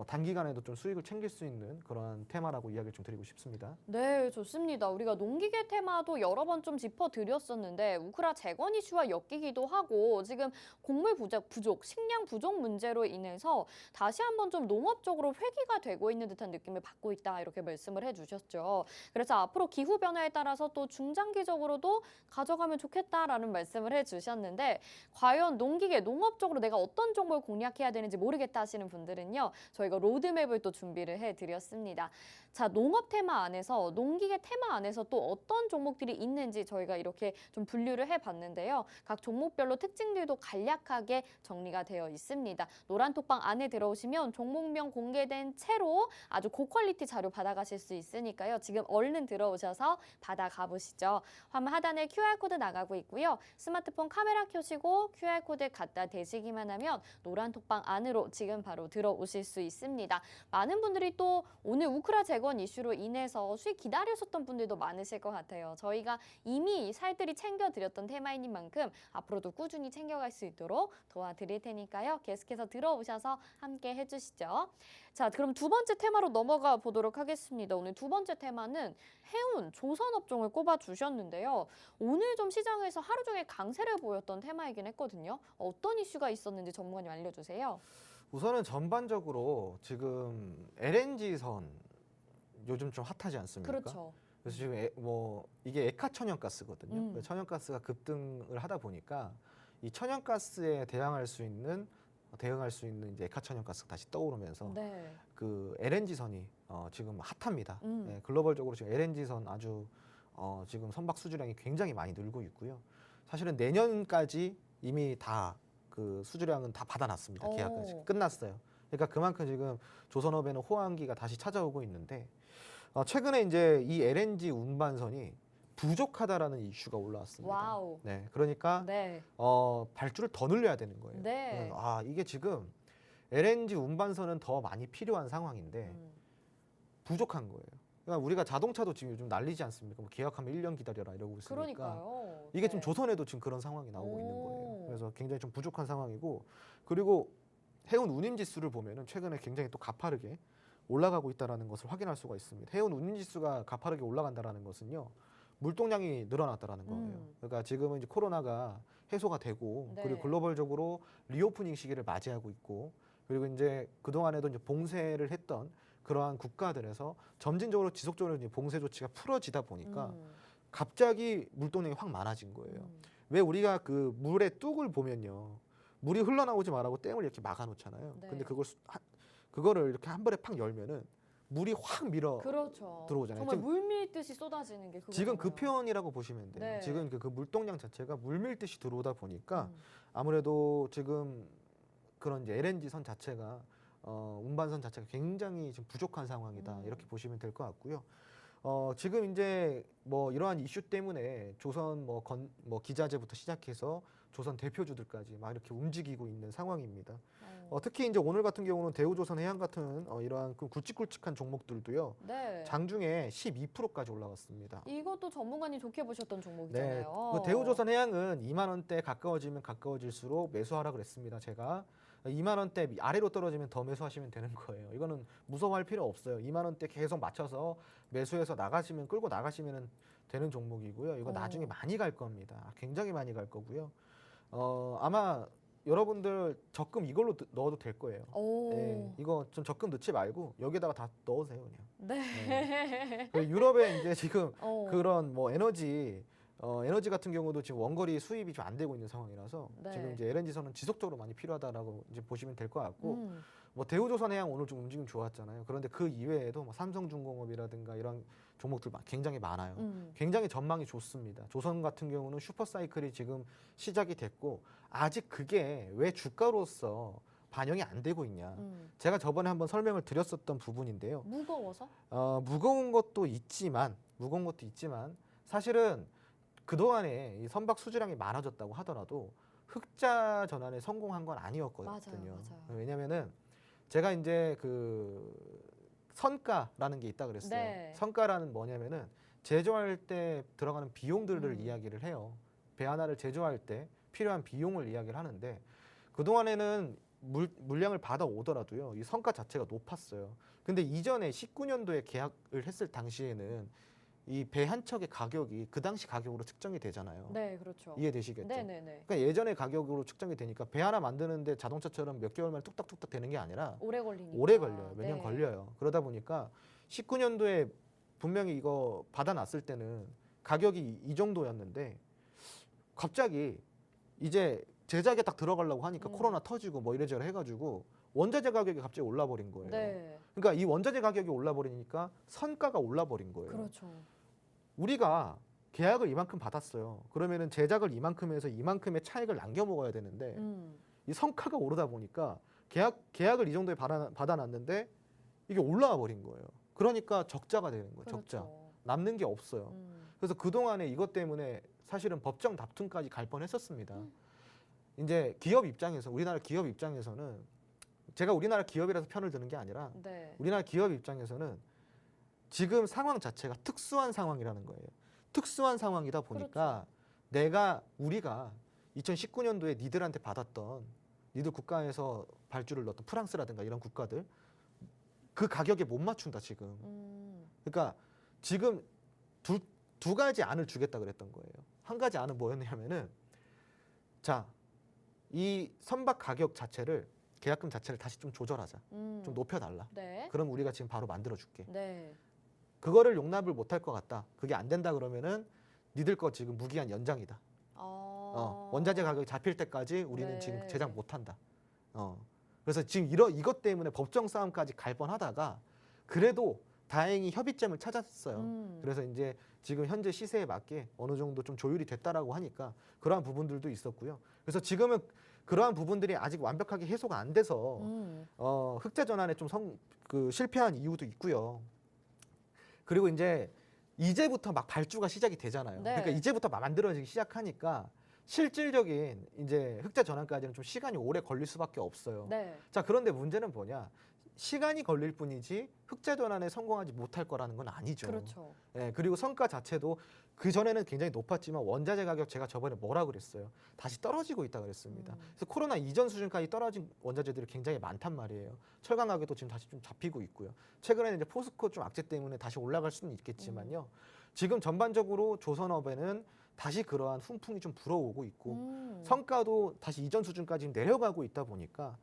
단기간에도 좀 수익을 챙길 수 있는 그런 테마라고 이야기를 좀 드리고 싶습니다. 네, 좋습니다. 우리가 농기계 테마도 여러 번 좀 짚어드렸었는데 우크라 재건 이슈와 엮이기도 하고 지금 곡물 부족, 식량 부족 문제로 인해서 다시 한번 좀 농업적으로 회귀가 되고 있는 듯한 느낌을 받고 있다 이렇게 말씀을 해주셨죠. 그래서 앞으로 기후 변화에 따라서 또 중장기적으로도 가져가면 좋겠다라는 말씀을 해주셨는데 과연 농기계, 농업적으로 내가 어떤 종목을 공략해야 되는지 모르겠다 하시는 분들은요. 저희가 로드맵을 또 준비를 해드렸습니다. 자, 농업 테마 안에서 농기계 테마 안에서 또 어떤 종목들이 있는지 저희가 이렇게 좀 분류를 해봤는데요. 각 종목별로 특징들도 간략하게 정리가 되어 있습니다. 노란톡방 안에 들어오시면 종목명 공개된 채로 아주 고퀄리티 자료 받아가실 수 있으니까요. 지금 얼른 들어오셔서 받아가 보시죠. 화면 하단에 QR코드 나가고 있고요. 스마트폰 카메라 켜시고 QR코드 갖다 대시기만 하면 노란톡방 안으로 지금 바로 들어오실 수 있습니다. 많은 분들이 또 오늘 우크라 재건 이슈로 인해서 수익 기다리셨던 분들도 많으실 것 같아요. 저희가 이미 살뜰히 챙겨드렸던 테마인 만큼 앞으로도 꾸준히 챙겨갈 수 있도록 도와드릴 테니까요. 계속해서 들어오셔서 함께 해주시죠. 자, 그럼 두 번째 테마로 넘어가 보도록 하겠습니다. 오늘 두 번째 테마는 해운, 조선업종을 꼽아주셨는데요. 오늘 좀 시장에서 하루 종일 강세를 보였던 테마이긴 했거든요. 어떤 이슈가 있었는지 전문가님 알려주세요. 우선은 전반적으로 지금 LNG선 요즘 좀 핫하지 않습니까? 그렇죠. 그래서 지금 이게 액화 천연가스거든요. 천연가스가 급등을 하다 보니까 이 천연가스에 대응할 수 있는 이제 액화 천연가스가 다시 떠오르면서 네. 그 LNG선이 지금 핫합니다. 글로벌적으로 지금 LNG선 아주 지금 선박 수주량이 굉장히 많이 늘고 있고요. 사실은 내년까지 이미 다 그 수주량은 다 받아놨습니다. 계약까지 끝났어요. 그러니까 그만큼 지금 조선업에는 호황기가 다시 찾아오고 있는데 최근에 이제 이 LNG 운반선이 부족하다라는 이슈가 올라왔습니다. 와우. 네, 그러니까 네. 발주를 더 늘려야 되는 거예요. 네. 이게 지금 LNG 운반선은 더 많이 필요한 상황인데 부족한 거예요. 그러니까 우리가 자동차도 지금 요즘 난리지 않습니까? 뭐 계약하면 1년 기다려라 이러고 있으니까 그러니까요. 이게 지금 조선에도 지금 그런 상황이 나오고 있는 거예요. 그래서 굉장히 좀 부족한 상황이고 그리고 해운 운임 지수를 보면은 최근에 굉장히 또 가파르게 올라가고 있다라는 것을 확인할 수가 있습니다. 해운 운임 지수가 가파르게 올라간다라는 것은요. 물동량이 늘어났다라는 거예요. 그러니까 지금은 이제 코로나가 해소가 되고 네. 그리고 글로벌적으로 리오프닝 시기를 맞이하고 있고 그리고 이제 그동안에도 이제 봉쇄를 했던 그러한 국가들에서 점진적으로 지속적으로 이제 봉쇄 조치가 풀어지다 보니까 갑자기 물동량이 확 많아진 거예요. 왜 우리가 그 물의 뚝을 보면요. 물이 흘러나오지 말라고 댐을 이렇게 막아놓잖아요. 네. 근데 그거를 이렇게 한 번에 팍 열면은 물이 확 밀어 그렇죠. 들어오잖아요. 정말 지금 물 밀듯이 쏟아지는 게 그거잖아요. 지금 그 표현이라고 보시면 돼요. 네. 지금 그 물동량 자체가 물 밀듯이 들어오다 보니까 아무래도 지금 그런 이제 LNG 선 자체가 운반선 자체가 굉장히 지금 부족한 상황이다 이렇게 보시면 될 것 같고요. 지금 이제 뭐 이러한 이슈 때문에 조선 뭐 기자재부터 시작해서 조선 대표주들까지 막 이렇게 움직이고 있는 상황입니다. 특히 이제 오늘 같은 경우는 대우조선해양 같은 이러한 그 굵직굵직한 종목들도요. 네. 장중에 12%까지 올라갔습니다. 이것도 전문가님 좋게 보셨던 종목이잖아요. 그 대우조선해양은 2만 원대 가까워지면 가까워질수록 매수하라 그랬습니다. 제가 2만 원대 아래로 떨어지면 더 매수하시면 되는 거예요. 이거는 무서워할 필요 없어요. 2만 원대 계속 맞춰서 매수해서 끌고 나가시면 되는 종목이고요. 이거 나중에 많이 갈 겁니다. 굉장히 많이 갈 거고요. 아마 여러분들 적금 이걸로 넣어도 될 거예요. 네, 이거 좀 적금 넣지 말고 여기다가 다 넣으세요 그냥. 네. 그 유럽에 이제 지금 그런 뭐 에너지 같은 경우도 지금 원거리 수입이 좀 안 되고 있는 상황이라서 네. 지금 이제 LNG선은 지속적으로 많이 필요하다라고 이제 보시면 될 것 같고 뭐 대우조선해양 오늘 좀 움직임 좋았잖아요. 그런데 그 이외에도 뭐 삼성중공업이라든가 이런 종목들 굉장히 많아요. 굉장히 전망이 좋습니다. 조선 같은 경우는 슈퍼사이클이 지금 시작이 됐고 아직 그게 왜 주가로서 반영이 안 되고 있냐. 제가 저번에 한번 설명을 드렸었던 부분인데요. 무거워서? 무거운 것도 있지만 사실은 그동안에 이 선박 수주량이 많아졌다고 하더라도 흑자 전환에 성공한 건 아니었거든요. 맞아요. 왜냐면은 제가 이제 그 선가라는 게 있다 그랬어요. 네. 선가라는 뭐냐면은 제조할 때 들어가는 비용들을 이야기를 해요. 배 하나를 제조할 때 필요한 비용을 이야기를 하는데 그동안에는 물량을 받아오더라도요. 이 선가 자체가 높았어요. 근데 이전에 19년도에 계약을 했을 당시에는 이 배 한 척의 가격이 그 당시 가격으로 측정이 되잖아요. 네, 그렇죠. 이해되시겠죠? 네네네. 그러니까 예전의 가격으로 측정이 되니까 배 하나 만드는데 자동차처럼 몇 개월 만에 뚝딱뚝딱 되는 게 아니라 오래 걸리니까. 오래 걸려요. 몇 년 네. 걸려요. 그러다 보니까 19년도에 분명히 이거 받아놨을 때는 가격이 이 정도였는데 갑자기 이제 제작에 딱 들어가려고 하니까 코로나 터지고 뭐 이래저래 해가지고 원자재 가격이 갑자기 올라버린 거예요. 네. 그러니까 이 원자재 가격이 올라버리니까 선가가 올라버린 거예요. 그렇죠. 우리가 계약을 이만큼 받았어요. 그러면은 제작을 이만큼 해서 이만큼의 차익을 남겨 먹어야 되는데 이 성과가 오르다 보니까 계약을 이 정도에 받아놨는데 이게 올라와 버린 거예요. 그러니까 적자가 되는 거예요. 그렇죠. 적자. 남는 게 없어요. 그래서 그동안에 이것 때문에 사실은 법정 다툼까지 갈 뻔했었습니다. 이제 기업 입장에서 우리나라 기업 입장에서는 제가 우리나라 기업이라서 편을 드는 게 아니라 네. 우리나라 기업 입장에서는 지금 상황 자체가 특수한 상황이라는 거예요. 특수한 상황이다 보니까 우리가 2019년도에 니들한테 받았던 니들 국가에서 발주를 넣었던 프랑스라든가 이런 국가들 그 가격에 못 맞춘다 지금. 그러니까 지금 두 가지 안을 주겠다 그랬던 거예요. 한 가지 안은 뭐였냐면은 자, 이 선박 가격 자체를 계약금 자체를 다시 좀 조절하자. 좀 높여달라. 네. 그럼 우리가 지금 바로 만들어줄게. 네. 그거를 용납을 못할 것 같다. 그게 안 된다 그러면은 니들 거 지금 무기한 연장이다. 원자재 가격이 잡힐 때까지 우리는 네. 지금 제작 못한다. 그래서 지금 이것 때문에 법정 싸움까지 갈 뻔하다가 그래도 다행히 협의점을 찾았어요. 그래서 이제 지금 현재 시세에 맞게 어느 정도 좀 조율이 됐다라고 하니까 그러한 부분들도 있었고요. 그래서 지금은 그러한 부분들이 아직 완벽하게 해소가 안 돼서 흑자 전환에 좀 실패한 이유도 있고요. 그리고 이제부터 막 발주가 시작이 되잖아요. 네. 그러니까 이제부터 막 만들어지기 시작하니까 실질적인 이제 흑자 전환까지는 좀 시간이 오래 걸릴 수밖에 없어요. 네. 자, 그런데 문제는 뭐냐? 시간이 걸릴 뿐이지 흑자 전환에 성공하지 못할 거라는 건 아니죠. 그렇죠. 예, 그리고 성과 자체도 그 전에는 굉장히 높았지만 원자재 가격 제가 저번에 뭐라 그랬어요? 다시 떨어지고 있다 그랬습니다. 그래서 코로나 이전 수준까지 떨어진 원자재들이 굉장히 많단 말이에요. 철강 가격도 지금 다시 좀 잡히고 있고요. 최근에는 이제 포스코 좀 악재 때문에 다시 올라갈 수는 있겠지만요. 지금 전반적으로 조선업에는 다시 그러한 훈풍이 좀 불어오고 있고 성과도 다시 이전 수준까지 내려가고 있다 보니까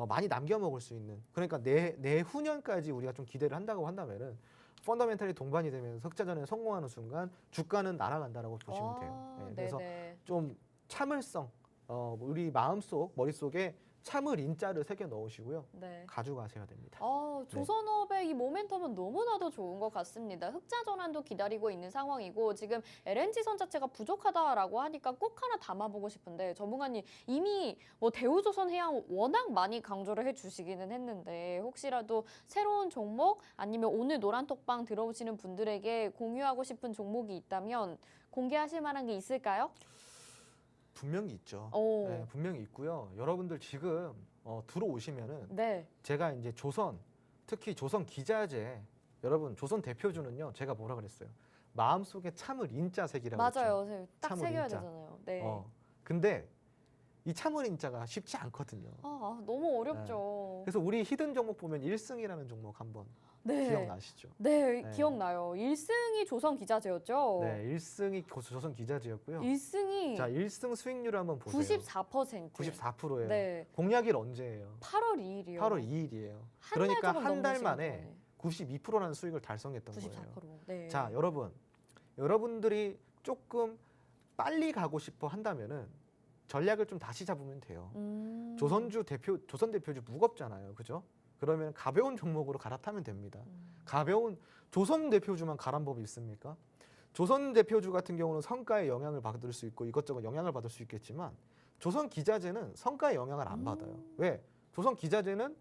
많이 남겨 먹을 수 있는, 그러니까 내후년까지 우리가 좀 기대를 한다고 한다면은 펀더멘탈이 동반이 되면서 흑자 전환에 성공하는 순간 주가는 날아간다라고 보시면 돼요. 네, 그래서 좀 참을성, 우리 마음속 머릿속에 참을 인자를 새겨 넣으시고요. 네. 가져가셔야 됩니다. 조선업의 이 모멘텀은 너무나도 좋은 것 같습니다. 흑자 전환도 기다리고 있는 상황이고 지금 LNG선 자체가 부족하다라고 하니까 꼭 하나 담아보고 싶은데 전문가님 이미 뭐 대우조선해양 워낙 많이 강조를 해주시기는 했는데 혹시라도 새로운 종목 아니면 오늘 노란톡방 들어오시는 분들에게 공유하고 싶은 종목이 있다면 공개하실 만한 게 있을까요? 분명히 있죠. 오. 네, 분명히 있고요. 여러분들 지금 들어오시면은 네. 제가 이제 특히 조선 기자재, 여러분 조선 대표주는요. 제가 뭐라 그랬어요? 마음속에 참을 인자색이라고 했죠. 맞아요. 딱 참을 새겨야 인자. 되잖아요. 네. 근데 이 참을 인자가 쉽지 않거든요. 너무 어렵죠. 그래서 우리 히든 종목 보면 1승이라는 종목 한번 네. 기억나시죠? 네, 네. 기억나요. 1승이 조선 기자재였죠. 네, 1승이 조선 기자재였고요. 1승이 자, 1승 수익률 한번 보세요. 94%. 94%예요. 네. 공약일 언제예요? 8월 2일이요. 8월 2일이에요. 한 그러니까 달 한 달 조금 만에 넘으시는 92%라는 수익을 달성했던 94%. 거예요. 네. 자, 여러분들이 조금 빨리 가고 싶어 한다면은 전략을 좀 다시 잡으면 돼요. 조선 대표주 무겁잖아요. 그죠? 그러면 가벼운 종목으로 갈아타면 됩니다. 가벼운 조선 대표주만 가란 법이 있습니까? 조선 대표주 같은 경우는 성과에 영향을 받을 수 있고 이것저것 영향을 받을 수 있겠지만 조선 기자재는 성과에 영향을 안 받아요. 왜? 조선 기자재는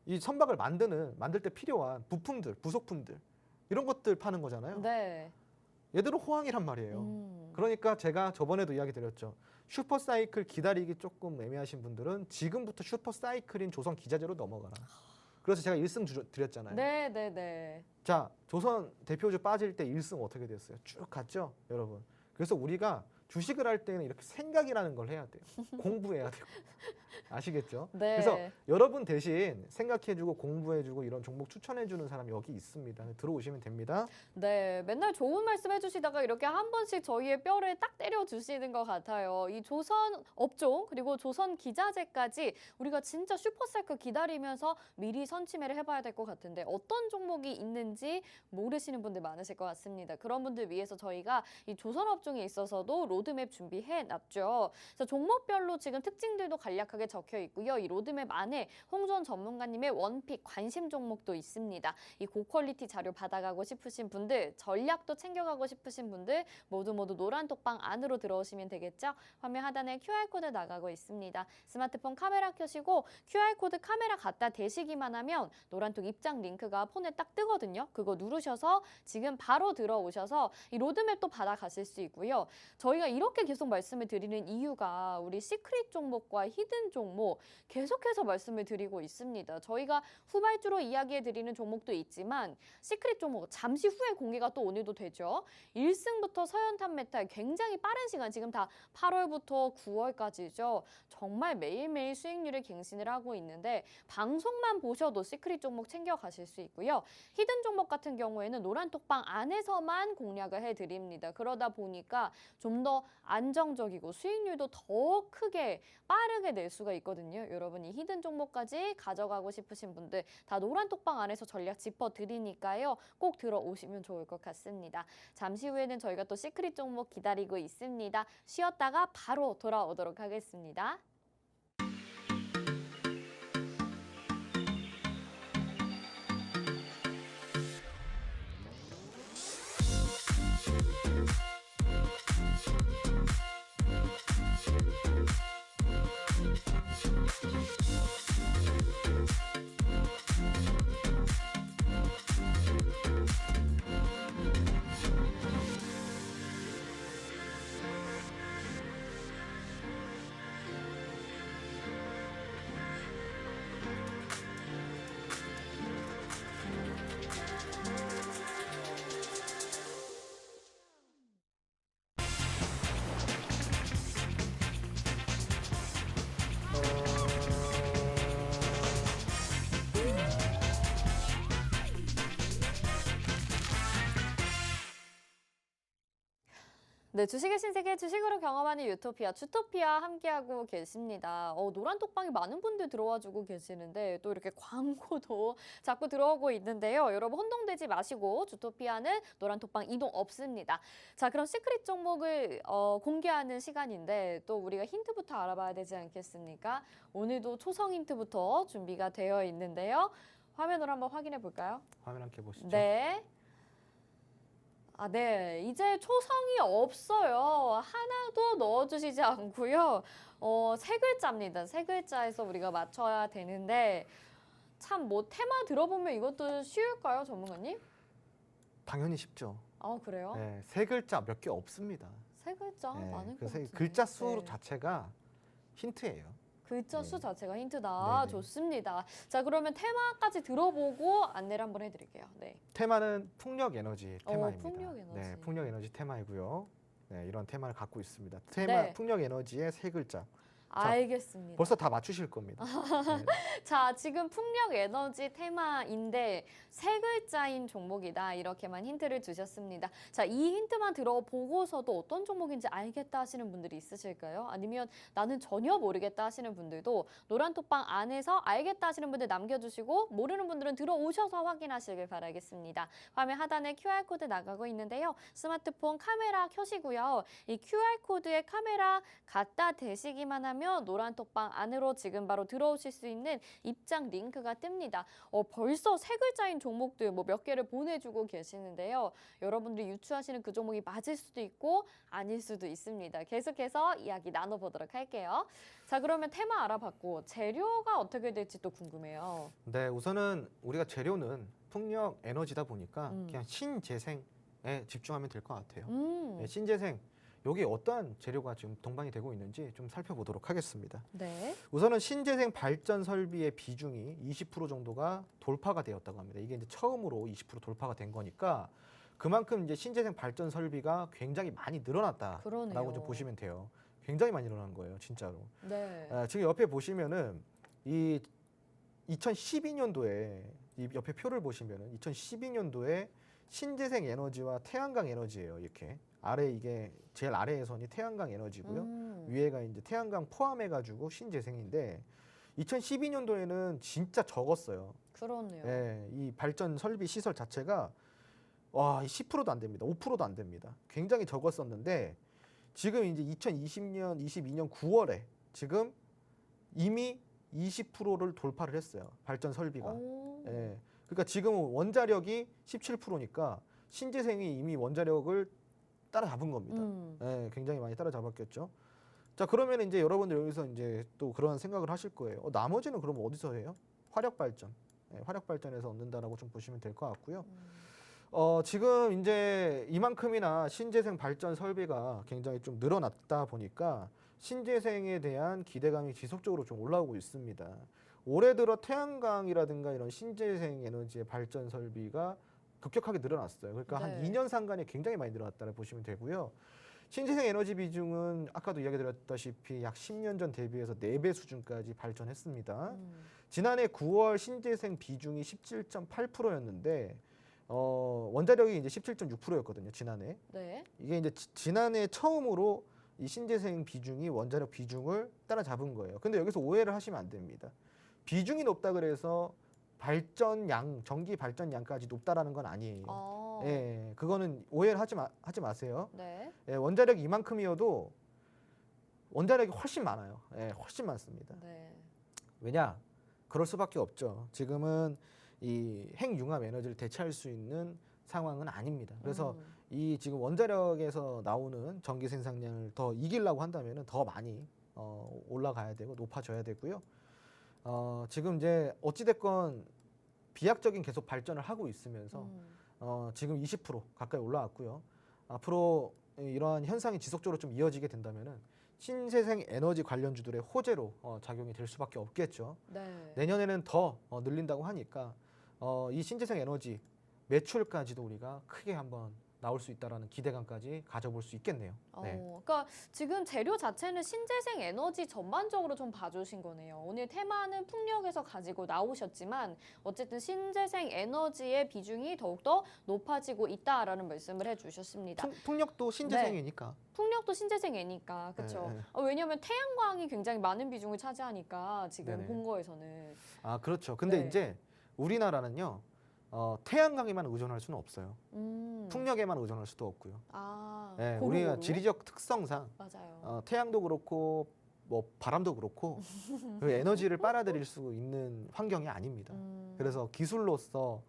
이 선박을 만들 때 필요한 부품들, 부속품들 이런 것들 파는 거잖아요. 네. 얘들은 호황이란 말이에요. 그러니까 제가 저번에도 이야기 드렸죠. 슈퍼사이클 기다리기 조금 애매하신 분들은 지금부터 슈퍼사이클인 조선 기자재로 넘어가라. 그래서 제가 1승 드렸잖아요. 네, 네, 네. 자, 조선 대표주 빠질 때 1승 어떻게 됐어요? 쭉 갔죠, 여러분. 그래서 우리가 주식을 할 때는 이렇게 생각이라는 걸 해야 돼요. 공부해야 되고. 아시겠죠? 네. 그래서 여러분 대신 생각해주고 공부해주고 이런 종목 추천해주는 사람이 여기 있습니다. 들어오시면 됩니다. 네, 맨날 좋은 말씀 해주시다가 이렇게 한 번씩 저희의 뼈를 딱 때려주시는 것 같아요. 이 조선 업종 그리고 조선 기자재까지 우리가 진짜 슈퍼사이클 기다리면서 미리 선취매를 해봐야 될 것 같은데 어떤 종목이 있는지 모르시는 분들 많으실 것 같습니다. 그런 분들 위해서 저희가 이 조선 업종에 있어서도 로드맵 준비해놨죠. 그래서 종목별로 지금 특징들도 간략하게 적혀 있고요. 이 로드맵 안에 홍준 전문가님의 원픽 관심 종목도 있습니다. 이 고퀄리티 자료 받아가고 싶으신 분들, 전략도 챙겨가고 싶으신 분들 모두 노란 톡방 안으로 들어오시면 되겠죠. 화면 하단에 QR코드 나가고 있습니다. 스마트폰 카메라 켜시고 QR코드 카메라 갖다 대시기만 하면 노란톡 입장 링크가 폰에 딱 뜨거든요. 그거 누르셔서 지금 바로 들어오셔서 이 로드맵도 받아가실 수 있고요. 저희가 이렇게 계속 말씀을 드리는 이유가 우리 시크릿 종목과 히든 종목 계속해서 말씀을 드리고 있습니다. 저희가 후발주로 이야기해 드리는 종목도 있지만 시크릿 종목 잠시 후에 공개가 또 오늘도 되죠. 1승부터 서현탄 메탈 굉장히 빠른 시간 지금 다 8월부터 9월까지죠. 정말 매일매일 수익률을 갱신을 하고 있는데 방송만 보셔도 시크릿 종목 챙겨가실 수 있고요. 히든 종목 같은 경우에는 노란톡방 안에서만 공략을 해드립니다. 그러다 보니까 좀 더 안정적이고 수익률도 더 크게 빠르게 낼 수가 있거든요. 여러분이 히든 종목까지 가져가고 싶으신 분들 다 노란톡방 안에서 전략 짚어드리니까요. 꼭 들어오시면 좋을 것 같습니다. 잠시 후에는 저희가 또 시크릿 종목 기다리고 있습니다. 쉬었다가 바로 돌아오도록 하겠습니다. 네, 주식의 신세계 주식으로 경험하는 유토피아 주토피아 함께하고 계십니다. 노란 톡방에 많은 분들 들어와주고 계시는데 또 이렇게 광고도 자꾸 들어오고 있는데요. 여러분 혼동되지 마시고 주토피아는 노란 톡방 이동 없습니다. 자, 그럼 시크릿 종목을 공개하는 시간인데 또 우리가 힌트부터 알아봐야 되지 않겠습니까? 오늘도 초성 힌트부터 준비가 되어 있는데요. 화면으로 한번 확인해 볼까요? 화면 함께 보시죠. 네. 네. 이제 초성이 없어요. 하나도 넣어주시지 않고요. 세 글자입니다. 세 글자에서 우리가 맞춰야 되는데 참 뭐 테마 들어보면 이것도 쉬울까요, 전문가님? 당연히 쉽죠. 그래요? 네, 세 글자 몇 개 없습니다. 세 글자 네, 많을 것 그래서 같은데. 글자 수 네. 자체가 힌트예요. 글자 수 네. 자체가 힌트다. 네네. 좋습니다. 자, 그러면 테마까지 들어보고 안내를 한번 해드릴게요. 네. 테마는 풍력 에너지 테마입니다. 풍력 에너지. 네, 풍력 에너지 테마이고요. 네, 이런 테마를 갖고 있습니다. 테마 네. 풍력 에너지의 세 글자. 알겠습니다. 벌써 다 맞추실 겁니다. 네. 자, 지금 풍력 에너지 테마인데 세 글자인 종목이다. 이렇게만 힌트를 주셨습니다. 자, 이 힌트만 들어보고서도 어떤 종목인지 알겠다 하시는 분들이 있으실까요? 아니면 나는 전혀 모르겠다 하시는 분들도 노란톡방 안에서 알겠다 하시는 분들 남겨주시고 모르는 분들은 들어오셔서 확인하시길 바라겠습니다. 화면 하단에 QR코드 나가고 있는데요. 스마트폰 카메라 켜시고요. 이 QR코드에 카메라 갖다 대시기만 하면 하면 노란톡방 안으로 지금 바로 들어오실 수 있는 입장 링크가 뜹니다. 벌써 세 글자인 종목들 뭐 몇 개를 보내주고 계시는데요. 여러분들이 유추하시는 그 종목이 맞을 수도 있고 아닐 수도 있습니다. 계속해서 이야기 나눠보도록 할게요. 자, 그러면 테마 알아봤고 재료가 어떻게 될지 또 궁금해요. 네, 우선은 우리가 재료는 풍력 에너지다 보니까 음. 그냥 신재생에 집중하면 될 것 같아요. 음. 네, 신재생, 여기 어떠한 재료가 지금 동반이 되고 있는지 좀 살펴보도록 하겠습니다. 네. 우선은 신재생 발전 설비의 비중이 20% 정도가 돌파가 되었다고 합니다. 이게 이제 처음으로 20% 돌파가 된 거니까 그만큼 이제 신재생 발전 설비가 굉장히 많이 늘어났다라고 그러네요. 좀 보시면 돼요. 굉장히 많이 늘어난 거예요, 진짜로. 네. 지금 옆에 보시면은 이 2012년도에 이 옆에 표를 보시면은 2012년도에 신재생 에너지와 태양광 에너지예요. 이렇게 아래 이게 제일 아래의 선이 태양광 에너지고요. 위에가 이제 태양광 포함해가지고 신재생인데 2012년도에는 진짜 적었어요. 그렇네요. 예, 이 발전 설비 시설 자체가 와, 10%도 안 됩니다. 5%도 안 됩니다. 굉장히 적었었는데 지금 이제 2020년, 22년 9월에 지금 이미 20%를 돌파를 했어요. 발전 설비가. 오. 예. 그러니까 지금 원자력이 17%니까 신재생이 이미 원자력을 따라잡은 겁니다. 예, 굉장히 많이 따라잡았겠죠. 자, 그러면 이제 여러분들 여기서 이제 또 그런 생각을 하실 거예요. 나머지는 그럼 어디서 해요? 화력 발전. 예, 화력 발전에서 얻는다라고 좀 보시면 될 것 같고요. 지금 이제 이만큼이나 신재생 발전 설비가 굉장히 좀 늘어났다 보니까 신재생에 대한 기대감이 지속적으로 좀 올라오고 있습니다. 올해 들어 태양광이라든가 이런 신재생 에너지의 발전 설비가 급격하게 늘어났어요. 그러니까 한 네. 2년 상간에 굉장히 많이 늘어났다고 보시면 되고요. 신재생 에너지 비중은 아까도 이야기 드렸다시피 약 10년 전 대비해서 4배 수준까지 발전했습니다. 지난해 9월 신재생 비중이 17.8%였는데 원자력이 이제 17.6%였거든요. 지난해. 네. 이게 이제 지난해 처음으로 이 신재생 비중이 원자력 비중을 따라잡은 거예요. 근데 여기서 오해를 하시면 안 됩니다. 비중이 높다 그래서 발전량, 전기 발전량까지 높다라는 건 아니에요. 예, 그거는 오해를 하지 마세요. 네. 예, 원자력이 이만큼이어도 원자력이 훨씬 많아요. 예, 훨씬 많습니다. 네. 왜냐? 그럴 수밖에 없죠. 지금은 이 핵융합 에너지를 대체할 수 있는 상황은 아닙니다. 그래서 이 지금 원자력에서 나오는 전기 생산량을 더 이기려고 한다면은 더 많이 올라가야 되고 높아져야 되고요. 지금 이제 어찌됐건 비약적인 계속 발전을 하고 있으면서 지금 20% 가까이 올라왔고요. 앞으로 이러한 현상이 지속적으로 좀 이어지게 된다면은 신재생 에너지 관련주들의 호재로 작용이 될 수밖에 없겠죠. 네. 내년에는 더 늘린다고 하니까 이 신재생 에너지 매출까지도 우리가 크게 한번 나올 수 있다라는 기대감까지 가져볼 수 있겠네요. 네. 그러니까 지금 재료 자체는 신재생 에너지 전반적으로 좀 봐주신 거네요. 오늘 테마는 풍력에서 가지고 나오셨지만 어쨌든 신재생 에너지의 비중이 더욱더 높아지고 있다라는 말씀을 해주셨습니다. 풍력도 신재생이니까. 풍력도 신재생이니까 그렇죠. 네. 왜냐하면 태양광이 굉장히 많은 비중을 차지하니까 지금 네네. 본거에서는. 아, 그렇죠. 근데 네. 이제 우리나라는요. 태양광에만 의존할 수는 없어요. 풍력에만 의존할 수도 없고요. 네, 고루고루? 우리가 지리적 특성상 맞아요. 태양도 그렇고 뭐 바람도 그렇고 그 에너지를 빨아들일 수 있는 환경이 아닙니다. 그래서 기술로서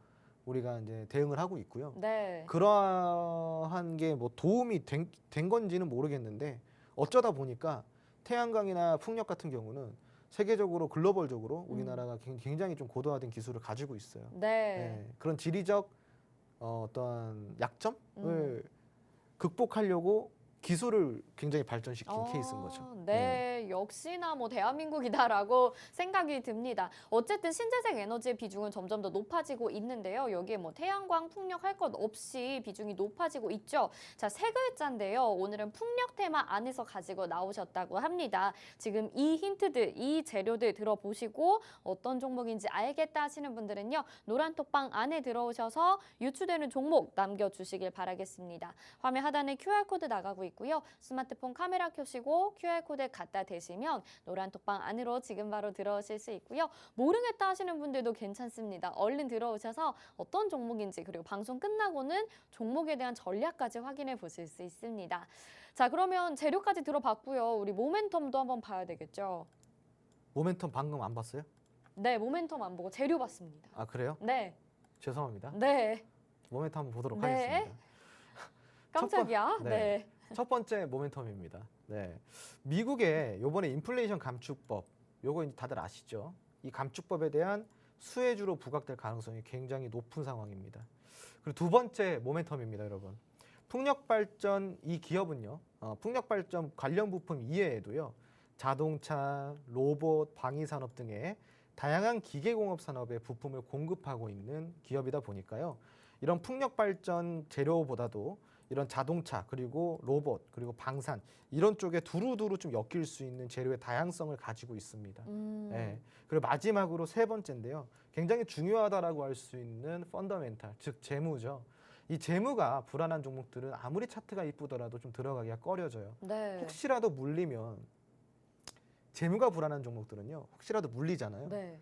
우리가 이제 대응을 하고 있고요. 네. 그러한 게 뭐 도움이 된 건지는 모르겠는데 어쩌다 보니까 태양광이나 풍력 같은 경우는 세계적으로 글로벌적으로 우리나라가 굉장히 좀 고도화된 기술을 가지고 있어요. 네. 네, 그런 지리적 어떠한 약점을 극복하려고 기술을 굉장히 발전시킨 케이스인 거죠. 네, 역시나 뭐 대한민국이다라고 생각이 듭니다. 어쨌든 신재생 에너지의 비중은 점점 더 높아지고 있는데요. 여기에 뭐 태양광, 풍력 할 것 없이 비중이 높아지고 있죠. 자, 세 글자인데요. 오늘은 풍력 테마 안에서 가지고 나오셨다고 합니다. 지금 이 힌트들, 이 재료들 들어보시고 어떤 종목인지 알겠다 하시는 분들은요. 노란톡방 안에 들어오셔서 유추되는 종목 남겨주시길 바라겠습니다. 화면 하단에 QR코드 나가고 있고요. 스마트폰 카메라 켜시고 QR코드 갖다 대시면 노란톡방 안으로 지금 바로 들어오실 수 있고요. 모르겠다 하시는 분들도 괜찮습니다. 얼른 들어오셔서 어떤 종목인지 그리고 방송 끝나고는 종목에 대한 전략까지 확인해 보실 수 있습니다. 자, 그러면 재료까지 들어봤고요. 우리 모멘텀도 한번 봐야 되겠죠. 모멘텀 방금 안 봤어요? 네, 모멘텀 안 보고 재료 봤습니다. 아 그래요? 네, 죄송합니다. 네, 모멘텀 한번 보도록 네. 하겠습니다. 깜짝이야. 네. 네. 첫 번째 모멘텀입니다. 네. 미국의 요번에 인플레이션 감축법, 요거 이제 다들 아시죠? 이 감축법에 대한 수혜주로 부각될 가능성이 굉장히 높은 상황입니다. 그리고 두 번째 모멘텀입니다, 여러분. 풍력발전 이 기업은요, 풍력발전 관련 부품 이외에도요, 자동차, 로봇, 방위산업 등의 다양한 기계공업 산업에 부품을 공급하고 있는 기업이다 보니까요, 이런 풍력발전 재료보다도 이런 자동차 그리고 로봇 그리고 방산 이런 쪽에 두루두루 좀 엮일 수 있는 재료의 다양성을 가지고 있습니다. 네. 그리고 마지막으로 세 번째인데요. 굉장히 중요하다라고 할 수 있는 펀더멘탈, 즉 재무죠. 이 재무가 불안한 종목들은 아무리 차트가 이쁘더라도 좀 들어가기가 꺼려져요. 네. 혹시라도 물리면 재무가 불안한 종목들은요. 혹시라도 물리잖아요. 네.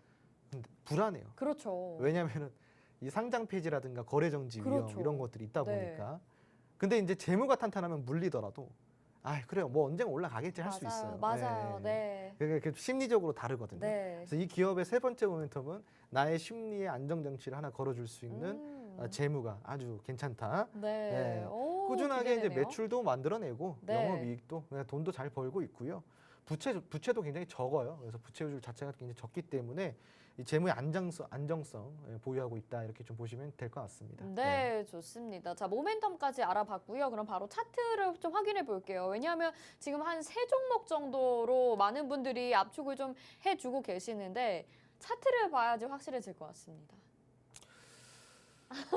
근데 불안해요. 그렇죠. 왜냐하면 이 상장 폐지라든가 거래 정지 위험 그렇죠. 이런 것들이 있다 네. 보니까. 근데 이제 재무가 탄탄하면 물리더라도 아 그래요 뭐 언젠가 올라가겠지 할 수 있어요. 맞아요. 네. 그게 심리적으로 다르거든요. 네. 그래서 이 기업의 세 번째 모멘텀은 나의 심리의 안정 장치를 하나 걸어줄 수 있는 재무가 아주 괜찮다. 네. 네. 오, 꾸준하게 이제 기대되네요. 매출도 만들어내고 네. 영업이익도 돈도 잘 벌고 있고요. 부채도 굉장히 적어요. 그래서 부채율 자체가 굉장히 적기 때문에 이 재무의 안정성 보유하고 있다 이렇게 좀 보시면 될 것 같습니다. 네, 좋습니다. 자, 모멘텀까지 알아봤고요. 그럼 바로 차트를 좀 확인해 볼게요. 왜냐하면 지금 한 세 종목 정도로 많은 분들이 압축을 좀 해주고 계시는데 차트를 봐야지 확실해질 것 같습니다.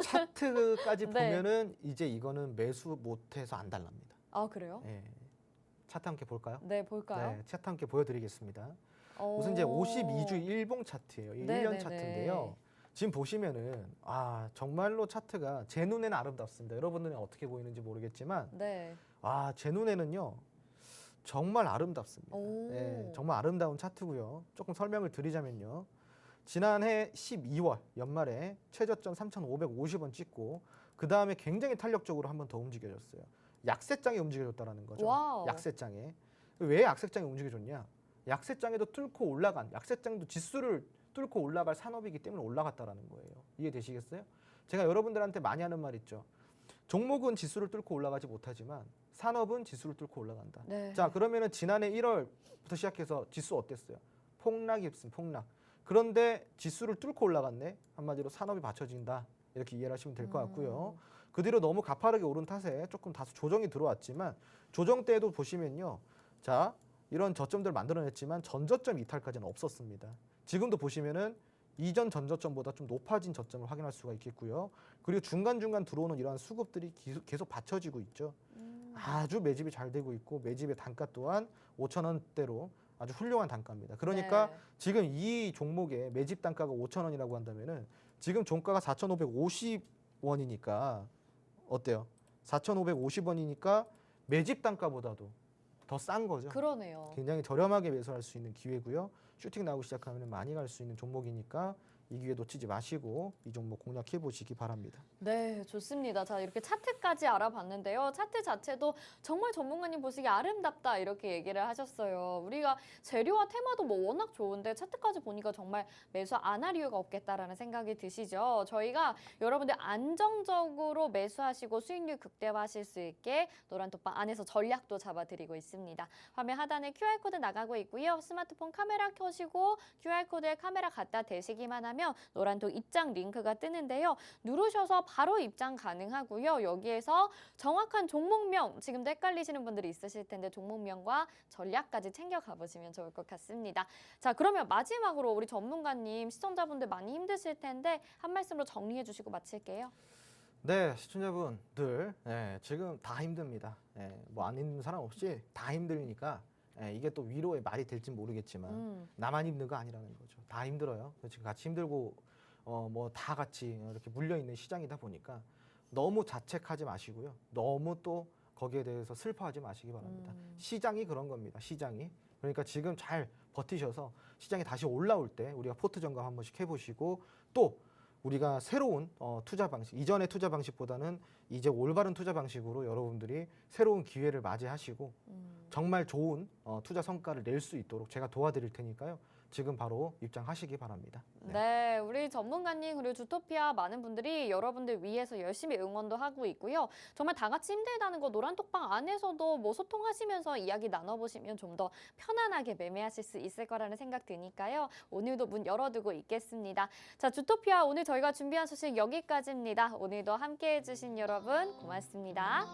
차트까지 네. 보면은 이제 이거는 매수 못해서 안 달랍니다. 아, 그래요? 예. 차트 함께 볼까요? 네, 볼까요? 네, 차트 함께 보여드리겠습니다. 우선 이제 52주 일봉 차트예요. 네, 1년 네, 차트인데요. 지금 보시면은 아 정말로 차트가 제 눈에는 아름답습니다. 여러분들은 어떻게 보이는지 모르겠지만 네. 아 제 눈에는요 정말 아름답습니다. 오. 네, 정말 아름다운 차트고요. 조금 설명을 드리자면요. 지난해 12월 연말에 최저점 3,550원 찍고 그 다음에 굉장히 탄력적으로 한 번 더 움직여졌어요. 약세장에 움직여졌다라는 거죠. 와우. 약세장에. 왜 약세장에 움직여졌냐? 약세장에도 뚫고 올라간, 약세장도 지수를 뚫고 올라갈 산업이기 때문에 올라갔다라는 거예요. 이해되시겠어요? 제가 여러분들한테 많이 하는 말 있죠. 종목은 지수를 뚫고 올라가지 못하지만 산업은 지수를 뚫고 올라간다. 네. 자, 그러면은 지난해 1월부터 시작해서 지수 어땠어요? 폭락이 없음, 폭락. 그런데 지수를 뚫고 올라갔네. 한마디로 산업이 받쳐진다. 이렇게 이해를 하시면 될 것 같고요. 그 뒤로 너무 가파르게 오른 탓에 조금 다소 조정이 들어왔지만 조정 때에도 보시면요. 자, 이런 저점들 만들어냈지만 전저점 이탈까지는 없었습니다. 지금도 보시면은 이전 전저점보다 좀 높아진 저점을 확인할 수가 있겠고요. 그리고 중간중간 들어오는 이러한 수급들이 계속 받쳐지고 있죠. 아주 매집이 잘 되고 있고 매집의 단가 또한 5,000원대로 아주 훌륭한 단가입니다. 그러니까 네. 지금 이 종목의 매집 단가가 5,000원이라고 한다면은 지금 종가가 4,550원이니까 어때요? 4,550원이니까 매집 단가보다도 더 싼 거죠. 그러네요. 굉장히 저렴하게 매수할 수 있는 기회고요. 슈팅 나오기 시작하면 많이 갈 수 있는 종목이니까 이 기회 놓치지 마시고 이 종목 공략해 보시기 바랍니다. 네, 좋습니다. 자, 이렇게 차트까지 알아봤는데요. 차트 자체도 정말 전문가님 보시기에 아름답다 이렇게 얘기를 하셨어요. 우리가 재료와 테마도 뭐 워낙 좋은데 차트까지 보니까 정말 매수 안 할 이유가 없겠다라는 생각이 드시죠. 저희가 여러분들 안정적으로 매수하시고 수익률 극대화하실 수 있게 노란톡방 안에서 전략도 잡아드리고 있습니다. 화면 하단에 QR코드 나가고 있고요. 스마트폰 카메라 켜시고 QR코드에 카메라 갖다 대시기만 하면 노란톡 입장 링크가 뜨는데요. 누르셔서 바로 입장 가능하고요. 여기에서 정확한 종목명, 지금도 헷갈리시는 분들이 있으실 텐데 종목명과 전략까지 챙겨 가보시면 좋을 것 같습니다. 자, 그러면 마지막으로 우리 전문가님, 시청자분들 많이 힘드실 텐데 한 말씀으로 정리해 주시고 마칠게요. 네, 시청자분들 지금 다 힘듭니다. 뭐 안 힘든 사람 없이 다 힘들니까 이게 또 위로의 말이 될지 모르겠지만 나만 힘든 거 아니라는 거죠. 다 힘들어요. 지금 같이 힘들고 뭐 다 같이 이렇게 물려 있는 시장이다 보니까 너무 자책하지 마시고요. 너무 또 거기에 대해서 슬퍼하지 마시기 바랍니다. 시장이 그런 겁니다. 시장이. 그러니까 지금 잘 버티셔서 시장이 다시 올라올 때 우리가 포트 점검 한 번씩 해보시고 또 우리가 새로운 투자 방식, 이전의 투자 방식보다는 이제 올바른 투자 방식으로 여러분들이 새로운 기회를 맞이하시고 정말 좋은 투자 성과를 낼 수 있도록 제가 도와드릴 테니까요. 지금 바로 입장하시기 바랍니다. 네, 우리 전문가님 그리고 주토피아 많은 분들이 여러분들 위해서 열심히 응원도 하고 있고요. 정말 다 같이 힘들다는 거 노란톡방 안에서도 뭐 소통하시면서 이야기 나눠보시면 좀 더 편안하게 매매하실 수 있을 거라는 생각 드니까요. 오늘도 문 열어두고 있겠습니다. 자, 주토피아 오늘 저희가 준비한 소식 여기까지입니다. 오늘도 함께해 주신 여러분 고맙습니다.